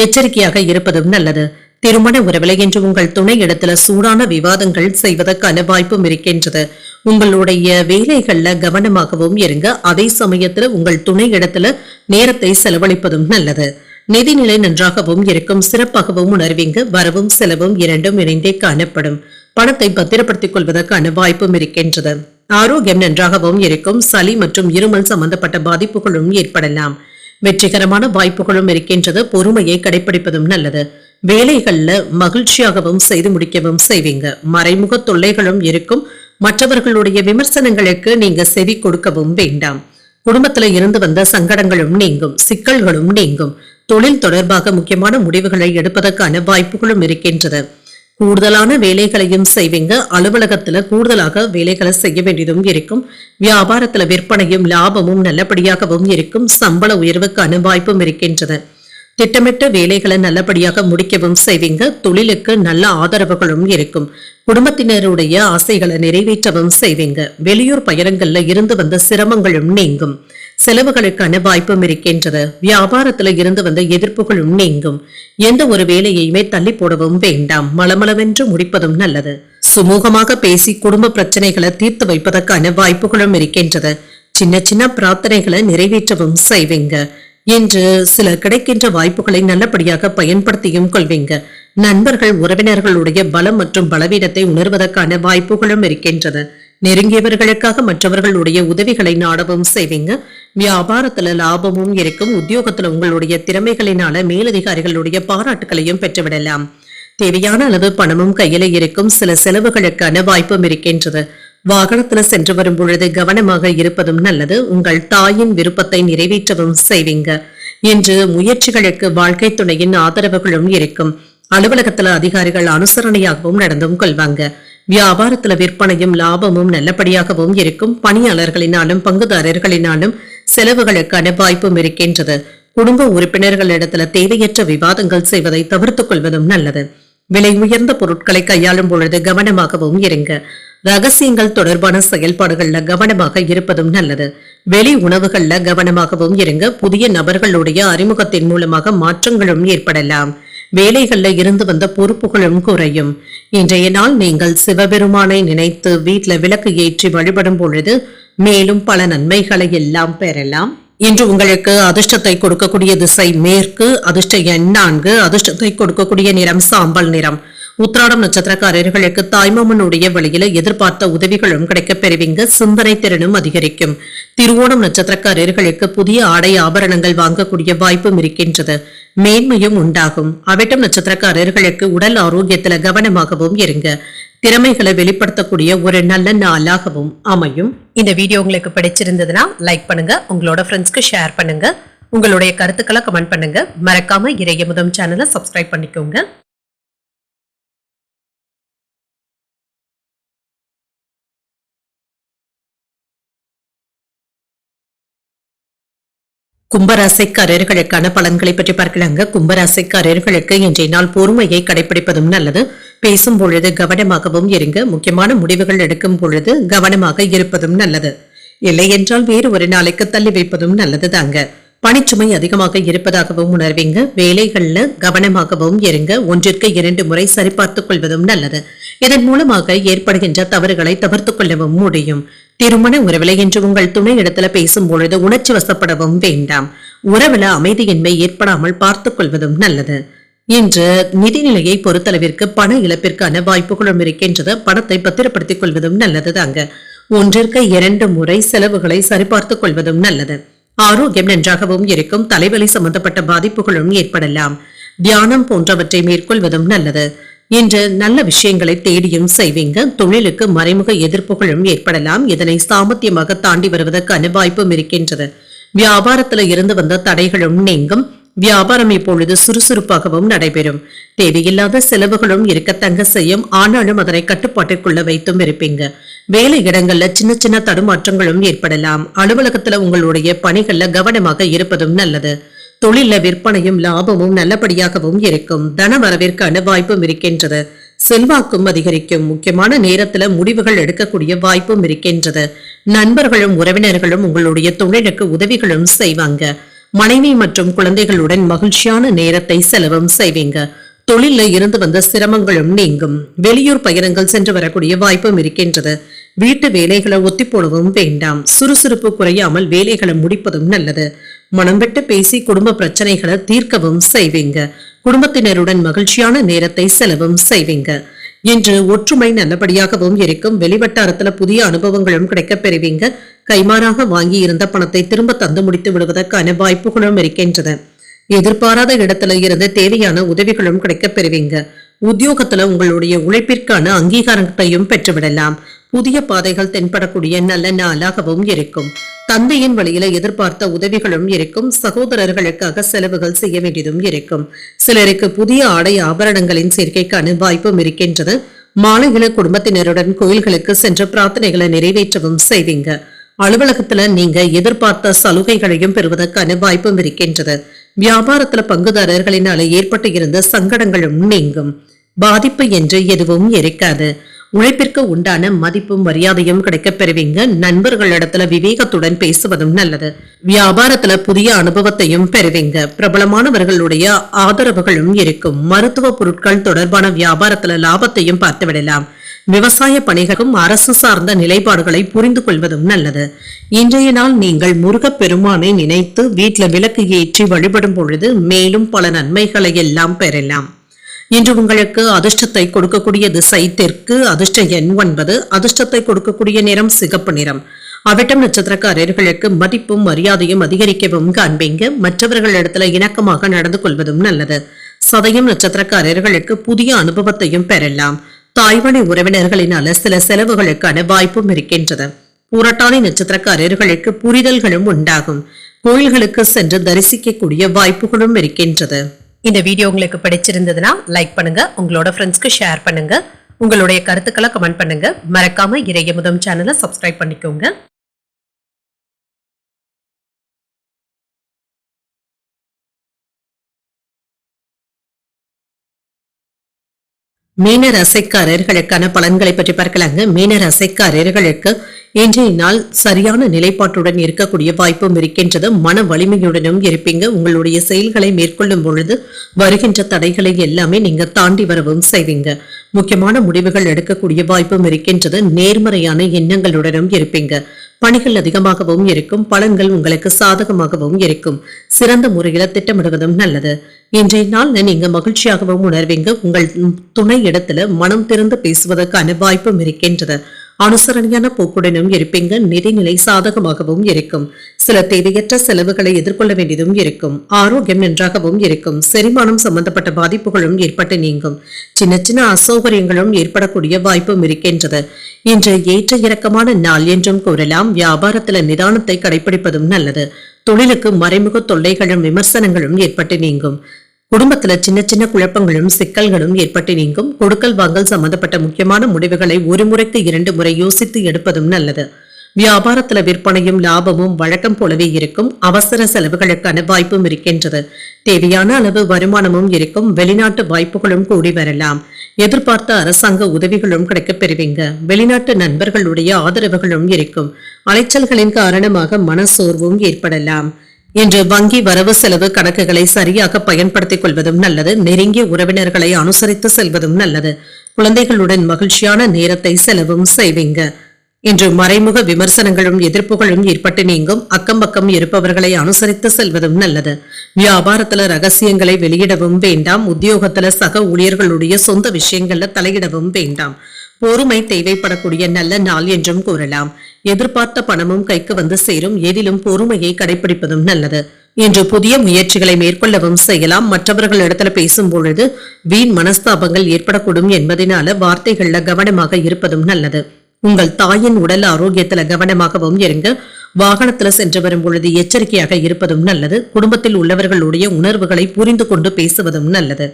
எச்சரிக்கையாக இருப்பதும் நல்லது. திருமண உறவில என்று உங்கள் துணை இடத்துல சூடான விவாதங்கள் செய்வதற்கான வாய்ப்பும் இருக்கின்றது. உங்களுடைய வேலைகள்ல கவனமாகவும் இருங்க. அதே சமயத்துல உங்கள் துணை இடத்துல நேரத்தை செலவழிப்பதும் நல்லது. நிதிநிலை நன்றாகவும் இருக்கும். சிறப்பாகவும் உணர்வீங்க. வரவும் செலவும் இரண்டும் இணைந்தே காணப்படும். பணத்தை பத்திரப்படுத்திக் கொள்வதற்கான வாய்ப்பும் இருக்கின்றது. ஆரோக்கியம் நன்றாகவும் இருக்கும். சளி மற்றும் இருமல் சம்பந்தப்பட்ட பாதிப்புகளும் ஏற்படலாம். வெற்றிகரமான வாய்ப்புகளும் இருக்கின்றது. பொறுமையை கடைபிடிப்பதும் நல்லது. வேலைகள்ல மகிழ்ச்சியாகவும் செய்து முடிக்கவும் செய்வீங்க. மறைமுக தொல்லைகளும் இருக்கும். மற்றவர்களுடைய விமர்சனங்களுக்கு நீங்க செவி கொடுக்கவும் வேண்டாம். குடும்பத்துல இருந்து வந்த சங்கடங்களும் நீங்கும். சிக்கல்களும் நீங்கும். தொழில் தொடர்பாக முக்கியமான முடிவுகளை எடுப்பதற்கான வாய்ப்புகளும் இருக்கின்றது. கூடுதலான வேலைகளையும் செய்வீங்க. அலுவலகத்துல கூடுதலாக வேலைகளை செய்ய வேண்டியதும் இருக்கும். வியாபாரத்துல விற்பனையும் லாபமும் நல்லபடியாகவும் இருக்கும். சம்பள உயர்வுக்கான வாய்ப்பும் இருக்கின்றது. திட்டமிட்ட வேலைகளை நல்லபடியாக முடிக்கவும் செய்வீங்க. தொழிலுக்கு நல்ல ஆதரவுகளும் இருக்கும். குடும்பத்தினருடைய ஆசைகளை நிறைவேற்றவும் செய்வீங்க. வெளியூர் பயணங்கள்ல இருந்து வந்த சிரமங்களும் நீங்கும். செலவுகளுக்கான வாய்ப்பும் இருக்கின்றது. வியாபாரத்துல இருந்து வந்த எதிர்ப்புகளும் நீங்கும். எந்த ஒரு வேலையுமே தள்ளி போடவும் வேண்டாம். மளமளவென்று முடிப்பதும் நல்லது. சுமூகமாக பேசி குடும்ப பிரச்சனைகளை தீர்த்து வைப்பதற்கான வாய்ப்புகளும் இருக்கின்றது. சின்ன சின்ன பிரார்த்தனைகளை நிறைவேற்றவும் செய்வீங்க. என்று சில கிடைக்கின்ற வாய்ப்புகளை நல்லபடியாக பயன்படுத்தியும் கொள்வீங்க. நண்பர்கள் உறவினர்களுடைய பலம் மற்றும் பலவீனத்தை உணர்வதற்கான வாய்ப்புகளும் இருக்கின்றது. நெருங்கியவர்களுக்காக மற்றவர்களுடைய உதவிகளை நாடவும் செய்வீங்க. வியாபாரத்துல லாபமும் இருக்கும். உத்தியோகத்துல உங்களுடைய திறமைகளினால மேலதிகாரிகளுடைய பாராட்டுகளையும் பெற்றுவிடலாம். தேவையான அளவு பணமும் கையில இருக்கும். சில செலவுகளுக்கான வாய்ப்பும் இருக்கின்றது. வாகனத்துல சென்று வரும் பொழுது கவனமாக இருப்பதும் நல்லது. உங்கள் தாயின் விருப்பத்தை நிறைவேற்றவும் செய்வீங்க. இன்று முயற்சிகளுக்கு வாழ்க்கை துணையின் ஆதரவுகளும் இருக்கும். அலுவலகத்துல அதிகாரிகள் அனுசரணையாகவும் நடந்தும் கொள்வாங்க. வியாபாரத்துல விற்பனையும் லாபமும் நல்லபடியாகவும் இருக்கும். பணியாளர்களினாலும் பங்குதாரர்களினாலும் செலவுகளுக்கான வாய்ப்பும் இருக்கின்றது. குடும்ப உறுப்பினர்களிடத்துல தேவையற்ற விவாதங்கள் செய்வதை தவிர்த்துக் கொள்வதும் நல்லது. விலை உயர்ந்த பொருட்களை கையாளும் பொழுது கவனமாகவும் இருங்க. ரகசியங்கள் தொடர்பான செயல்பாடுகள்ல கவனமாக இருப்பதும் நல்லது. வெளி உணவுகள்ல கவனமாகவும் இருங்க. புதிய நபர்களுடைய அறிமுகத்தின் மூலமாக மாற்றங்களும் ஏற்படலாம். வேலைகள்ல இருந்து வந்த பொறுப்புகளும் குறையும். இன்றைய நாள் நீங்கள் சிவபெருமானை நினைத்து வீட்டுல விளக்கு ஏற்றி வழிபடும் பொழுது மேலும் பல நன்மைகளை எல்லாம் பெறலாம். இன்று உங்களுக்கு அதிர்ஷ்டத்தை கொடுக்கக்கூடிய திசை மேற்கு. அதிர்ஷ்ட எண் 4. அதிர்ஷ்டத்தை கொடுக்கக்கூடிய நிறம் சாம்பல் நிறம். உத்திராடம் நட்சத்திரக்காரர்களுக்கு தாய்மாமனுடைய வழியில எதிர்பார்த்த உதவிகளும் கிடைக்கப் பெறுவீங்க. சிந்தனை திறனும் அதிகரிக்கும். திருவோணம் நட்சத்திரக்காரர்களுக்கு புதிய ஆடை ஆபரணங்கள் வாங்கக்கூடிய வாய்ப்பும் இருக்கின்றது. மேன்மையும் உண்டாகும். அவிட்டம் நட்சத்திரக்காரர்களுக்கு உடல் ஆரோக்கியத்துல கவனமாகவும் இருங்க. திறமைகளை வெளிப்படுத்தக்கூடிய ஒரு நல்ல நாளாகவும் அமையும். இந்த வீடியோ உங்களுக்கு பிடிச்சிருந்ததுன்னா லைக் பண்ணுங்க. உங்களோட ஃப்ரெண்ட்ஸ்க்கு ஷேர் பண்ணுங்க. உங்களுடைய கருத்துக்களை கமெண்ட் பண்ணுங்க. மறக்காம இறையமுதம் சேனலை சப்ஸ்கிரைப் பண்ணிக்கோங்க. கும்பராசிக்காரர்களுக்கான பலன்களை பற்றி பார்க்கலாங்க. கும்பராசிக்காரர்களுக்கு இன்றைய நாள் பொறுமையை கடைபிடிப்பதும் நல்லது. பேசும் பொழுது கவனமாகவும் இருங்க. முக்கியமான முடிவுகள் எடுக்கும் பொழுது கவனமாக இருப்பதும் நல்லது. இல்லை என்றால் வேறு ஒரு நாளைக்கு தள்ளி வைப்பதும் நல்லது தாங்க. பணிச்சுமை அதிகமாக இருப்பதாகவும் உணர்வீங்க. வேலைகள்ல கவனமாகவும் இருங்க. 1ற்கு 2 முறை சரிபார்த்துக் கொள்வதும் நல்லது. இதன் மூலமாக ஏற்படுகின்ற தவறுகளை தவிர்த்துக் கொள்ளவும் முடியும். திருமண உறவுல என்று உங்கள் துணை இடத்துல பேசும் பொழுது உணர்ச்சி வசப்படவும் வேண்டாம். உறவுல அமைதியின்மை ஏற்படாமல் பார்த்துக் கொள்வதும் நல்லது. இன்று நிதிநிலையை பொறுத்தளவிற்கு பண இழப்பிற்கான வாய்ப்புகளும் இருக்கின்றது. பணத்தை பத்திரப்படுத்திக் கொள்வதும் நல்லது தாங்க. 1ற்கு 2 முறை செலவுகளை சரிபார்த்துக் கொள்வதும் நல்லது. ஆரோக்கியம் நன்றாகவும் இருக்கும். தலைவலி சம்பந்தப்பட்ட பாதிப்புகளும் ஏற்படலாம். தியானம் போன்றவற்றை மேற்கொள்வதும் நல்லது. இன்று நல்ல விஷயங்களை தேடியும் செய்வீங்க. தொழிலுக்கு மறைமுக எதிர்ப்புகளும் ஏற்படலாம். இதனை சாமர்த்தியமாக தாண்டி வருவதற்கான வாய்ப்பும் இருக்கின்றது. வியாபாரத்துல இருந்து வந்த தடைகளும் நீங்கும். வியாபாரம் இப்பொழுது சுறுசுறுப்பாகவும் நடைபெறும். தேவையில்லாத செலவுகளும் இருக்கத்தங்க செய்யும். ஆனாலும் அதனை கட்டுப்பாட்டிற்குள்ள வைத்தும் இருப்பீங்க. வேலை இடங்கள்ல சின்ன சின்ன தடுமாற்றங்களும் ஏற்படலாம். அலுவலகத்துல உங்களுடைய பணிகள்ல கவனமாக இருப்பதும் நல்லது. தொழில விற்பனையும் லாபமும் நல்லபடியாகவும் இருக்கும். தன வரவிற்கான வாய்ப்பும் இருக்கின்றது. செல்வாக்கும் அதிகரிக்கும். முக்கியமான நேரத்துல முடிவுகள் எடுக்கக்கூடிய வாய்ப்பும் இருக்கின்றது. நண்பர்களும் உறவினர்களும் உங்களுடைய தொழிலுக்கு உதவிகளும் செய்வாங்க. மனைவி மற்றும் குழந்தைகளுடன் மகிழ்ச்சியான நேரத்தை செலவும் செய்வீங்க. தொழில இருந்து வந்த சிரமங்களும் நீங்கும். வெளியூர் பயணங்கள் சென்று வரக்கூடிய வாய்ப்பும் இருக்கின்றது. வீட்டு வேலைகளை ஒத்தி போடவும் வேண்டாம். சுறுசுறுப்பு குறையாமல் வேலைகளை முடிப்பதும் நல்லது. மனம் விட்டு பேசி குடும்ப பிரச்சனைகளை தீர்க்கவும் செய்வீங்க. குடும்பத்தினருடன் மகிழ்ச்சியான நேரத்தை செலவும் செய்வீங்க. இன்று ஒற்றுமை நல்லபடியாகவும் இருக்கும். வெளிவட்டாரத்துல புதிய அனுபவங்களும் கிடைக்கப் பெறுவீங்க. கைமாறாக வாங்கி இருந்த பணத்தை திரும்ப தந்து முடித்து விடுவதற்கான வாய்ப்புகளும் இருக்கின்றது. எதிர்பாராத இடத்துல இருந்து தேவையான உதவிகளும் கிடைக்கப் பெறுவீங்க. உத்தியோகத்துல உங்களுடைய உழைப்பிற்கான அங்கீகாரத்தையும் பெற்றுவிடலாம். புதிய பாதைகள் தென்படக்கூடிய நல்ல நாளாகவும் இருக்கும். தந்தையின் வழியில எதிர்பார்த்த உதவிகளும் இருக்கும். சகோதரர்களுக்காக செலவுகள் செய்ய வேண்டியதும் இருக்கும். சிலருக்கு புதிய ஆடை ஆபரணங்களின் சேர்க்கைக்கான வாய்ப்பும் இருக்கின்றது. மாலையில குடும்பத்தினருடன் கோயில்களுக்கு சென்று பிரார்த்தனைகளை நிறைவேற்றவும் செய்வீங்க. அலுவலகத்துல நீங்க எதிர்பார்த்த சலுகைகளையும் பெறுவதற்கான வாய்ப்பும் இருக்கின்றது. வியாபாரத்துல பங்குதாரர்களினால ஏற்பட்டு இருந்த சங்கடங்களும் நீங்கும். பாதிப்பு என்று எதுவும் இருக்காது. உழைப்பிற்கு உண்டான மதிப்பும் மரியாதையும் கிடைக்கப் பெறுவீங்க. நண்பர்களிடத்துல விவேகத்துடன் பேசுவதும் நல்லது. வியாபாரத்துல புதிய அனுபவத்தையும் பெறுவீங்க. பிரபலமானவர்களுடைய ஆதரவுகளும் இருக்கும். மருத்துவ பொருட்கள் தொடர்பான வியாபாரத்துல லாபத்தையும் பார்த்துவிடலாம். விவசாய பணிகளும் அரசு சார்ந்த நிலைப்பாடுகளை புரிந்து கொள்வதும் நல்லது. இன்றைய நாள் நீங்கள் முருகப்பெருமானை நினைத்து வீட்டில் விளக்கு ஏற்றி வழிபடும் பொழுது மேலும் பல நன்மைகளை எல்லாம் பெறலாம். இன்று உங்களுக்கு அதிர்ஷ்டத்தை கொடுக்கக்கூடிய திசை தெற்கு. அதிர்ஷ்ட எண் 9. அதிர்ஷ்டத்தை கொடுக்கக்கூடிய நிறம் சிகப்பு நிறம். அவிட்டம் நட்சத்திரக்காரர்களுக்கு மதிப்பும் மரியாதையும் அதிகரிக்கவும் காண்பீங்க. மற்றவர்களிடத்துல இணக்கமாக நடந்து கொள்வதும் நல்லது. சதயம் நட்சத்திரக்காரர்களுக்கு புதிய அனுபவத்தையும் பெறலாம். தாய்வழி உறவினர்களினால சில செலவுகளுக்கான வாய்ப்பும் இருக்கின்றது. பூரட்டாதி நட்சத்திரக்காரர்களுக்கு புரிதல்களும் உண்டாகும். கோயில்களுக்கு சென்று தரிசிக்கக்கூடிய வாய்ப்புகளும் இருக்கின்றது. இந்த வீடியோ உங்களுக்கு பிடிச்சிருந்ததுன்னா லைக் பண்ணுங்க, உங்களோட ஃப்ரெண்ட்ஸ்க்கு ஷேர் பண்ணுங்க, உங்களுடைய கருத்துக்களை கமெண்ட் பண்ணுங்க. மறக்காம இறையமுதம் சேனலை சப்ஸ்கிரைப் பண்ணிக்கோங்க. மீன ராசிக்காரர்களுக்கான பலன்களை பற்றி பார்க்கலாங்க. மீன ராசிக்காரர்களுக்கு இன்றைய நாள் சரியான நிலைப்பாட்டுடன் இருக்கக்கூடிய வாய்ப்பும் இருக்கின்றது. மன வலிமையுடனும் இருப்பீங்க. உங்களுடைய செயல்களை மேற்கொள்ளும் பொழுது வருகின்ற தடைகளை எல்லாமே நீங்க தாண்டி வரவும் செய்வீங்க. முக்கியமான முடிவுகள் எடுக்கக்கூடிய வாய்ப்பும் இருக்கின்றது. நேர்மறையான எண்ணங்களுடனும் இருப்பீங்க. பணிகள் அதிகமாகவும் இருக்கும். பலன்கள் உங்களுக்கு சாதகமாகவும் இருக்கும். சிறந்த முறையில திட்டமிடுவதும் நல்லது. இன்றைய நாள் நீங்க மகிழ்ச்சியாகவும் உணர்வீங்க. உங்கள் துணை இடத்துல மனம் திறந்து பேசுவதற்கான வாய்ப்பும் இருக்கின்றது. அனுசரணையான போக்குடனும் இருப்பீங்க. நிதிநிலை சாதகமாகவும் இருக்கும். சில தேவையற்ற செலவுகளை எதிர்கொள்ள வேண்டியதும் இருக்கும். ஆரோக்கியம் நன்றாகவும் இருக்கும். செரிமானம் சம்பந்தப்பட்ட பாதிப்புகளும் ஏற்பட்டு நீங்கும். சின்ன சின்ன அசௌகரியங்களும் ஏற்படக்கூடிய வாய்ப்பும் இருக்கின்றது. இன்று ஏற்ற இறக்கமான நாள் என்றும் கூறலாம். வியாபாரத்துல நிதானத்தை கடைபிடிப்பதும் நல்லது. தொழிலுக்கு மறைமுக தொல்லைகளும் விமர்சனங்களும் ஏற்பட்டு நீங்கும். குடும்பத்துல சின்ன சின்ன குழப்பங்களும் சிக்கல்களும் ஏற்பட்டு நீங்கும். கொடுக்கல் வாங்கல் சம்பந்தப்பட்ட முக்கியமான முடிவுகளை ஒரு முறைக்கு 2 முறை யோசித்து எடுப்பதும் நல்லது. வியாபாரத்துல விற்பனையும் லாபமும் வழக்கம் போலவே இருக்கும். அவசர செலவுகளுக்கான வாய்ப்பும் இருக்கின்றது. தேவையான அளவு வருமானமும் இருக்கும். வெளிநாட்டு வாய்ப்புகளும் கூடி வரலாம். எதிர்பார்த்த அரசாங்க உதவிகளும் கிடைக்கப் பெறுவீங்க. வெளிநாட்டு நண்பர்களுடைய ஆதரவுகளும் இருக்கும். அலைச்சல்களின் காரணமாக மனசோர்வும் ஏற்படலாம். இன்று வங்கி வரவு செலவு கணக்குகளை சரியாக பயன்படுத்திக் கொள்வதும் நல்லது. நெருங்கிய உறவினர்களை அனுசரித்து செல்வதும் நல்லது. குழந்தைகளுடன் மகிழ்ச்சியான நேரத்தை செலவும் செய்வீங்க. இன்று மறைமுக விமர்சனங்களும் எதிர்ப்புகளும் ஏற்பட்டு நீங்கும். அக்கம் பக்கம் இருப்பவர்களை அனுசரித்து செல்வதும் நல்லது. வியாபாரத்துல ரகசியங்களை வெளியிடவும் வேண்டாம். உத்தியோகத்துல சக ஊழியர்களுடைய சொந்த விஷயங்கள்ல தலையிடவும் வேண்டாம். பொறுமை தேவைப்படக்கூடிய நல்ல நாள் என்றும் கூறலாம். எதிர்பார்த்த பணமும் கைக்கு வந்து சேரும். எதிலும் பொறுமையை கடைபிடிப்பதும் நல்லது. இன்று புதிய முயற்சிகளை மேற்கொள்ளவும் செய்யலாம். மற்றவர்கள் இடத்துல பேசும் பொழுது வீண் மனஸ்தாபங்கள் ஏற்படக்கூடும் என்பதனால வார்த்தைகள்ல கவனமாக இருப்பதும் நல்லது. உங்கள் தாயின் உடல் ஆரோக்கியத்துல கவனமாகவும் இருங்க. வாகனத்துல சென்று வரும் பொழுது எச்சரிக்கையாக இருப்பதும் நல்லது. குடும்பத்தில் உள்ளவர்களுடைய உணர்வுகளை புரிந்து கொண்டு பேசுவதும் நல்லது.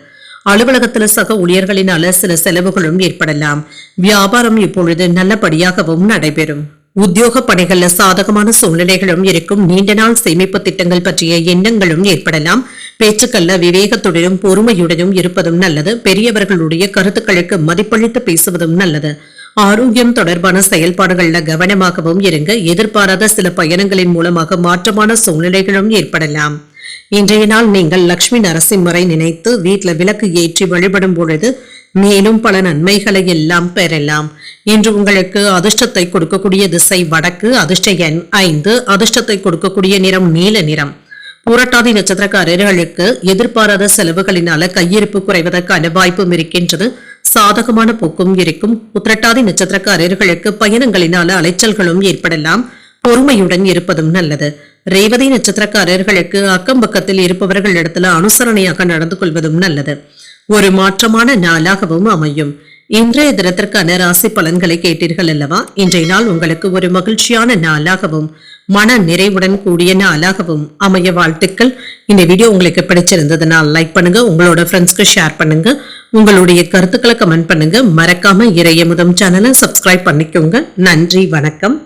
அலுவலகத்துல சக ஊழியர்களினால சில செலவுகளும் ஏற்படலாம். வியாபாரம் இப்பொழுது நல்லபடியாகவும் நடைபெறும். உத்தியோக பணிகள்ல சாதகமான சூழ்நிலைகளும் இருக்கும். நீண்ட நாள் சேமிப்பு திட்டங்கள் பற்றிய எண்ணங்களும் ஏற்படலாம். பேச்சுக்கள்ல விவேகத்துடனும் பொறுமையுடனும் இருப்பதும் நல்லது. பெரியவர்களுடைய கருத்துக்களுக்கு மதிப்பளித்து பேசுவதும் நல்லது. ஆரோக்கியம் தொடர்பான செயல்பாடுகள்ல கவனமாகவும் இருங்க. எதிர்பாராத சில பயணங்களின் மூலமாக மாற்றமான சூழ்நிலைகளும் ஏற்படலாம். இன்றைய நாள் நீங்கள் லட்சுமி நரசிம்மரை நினைத்து வீட்டுல விளக்கு ஏற்றி வழிபடும் பொழுது மேலும் பல நன்மைகளை எல்லாம் பெறலாம். இன்று உங்களுக்கு அதிர்ஷ்டத்தை கொடுக்கக்கூடிய திசை வடக்கு. அதிர்ஷ்ட எண் 5. அதிர்ஷ்டத்தை கொடுக்கக்கூடிய நிறம் நீல நிறம். பூரட்டாதி நட்சத்திரக்காரர்களுக்கு எதிர்பாராத செலவுகளினால கையிருப்பு குறைவதற்கான வாய்ப்பும் இருக்கின்றது. சாதகமான போக்கும் இருக்கும். உத்திரட்டாதி நட்சத்திரக்காரர்களுக்கு பயணங்களினால அலைச்சல்களும் ஏற்படலாம். பொறுமையுடன் இருப்பதும் நல்லது. ரேவதி நட்சத்திரக்காரர்களுக்கு அக்கம் பக்கத்தில் இருப்பவர்கள் இடத்துல அனுசரணையாக நடந்து கொள்வதும் நல்லது. ஒரு மாற்றமான நாளாகவும் அமையும். இன்றைய தினத்திற்கான ராசி பலன்களை கேட்டீர்கள் அல்லவா? இன்றைய நாள் உங்களுக்கு ஒரு மகிழ்ச்சியான நாளாகவும் மன நிறைவுடன் கூடிய நாளாகவும் அமைய வாழ்த்துக்கள். இந்த வீடியோ உங்களுக்கு பிடிச்சிருந்ததுனால் லைக் பண்ணுங்க, உங்களோட ஃப்ரெண்ட்ஸ்க்கு ஷேர் பண்ணுங்க, உங்களுடைய கருத்துக்களை கமெண்ட் பண்ணுங்க. மறக்காம இறையமுதம் சேனலை சப்ஸ்கிரைப் பண்ணிக்கோங்க. நன்றி, வணக்கம்.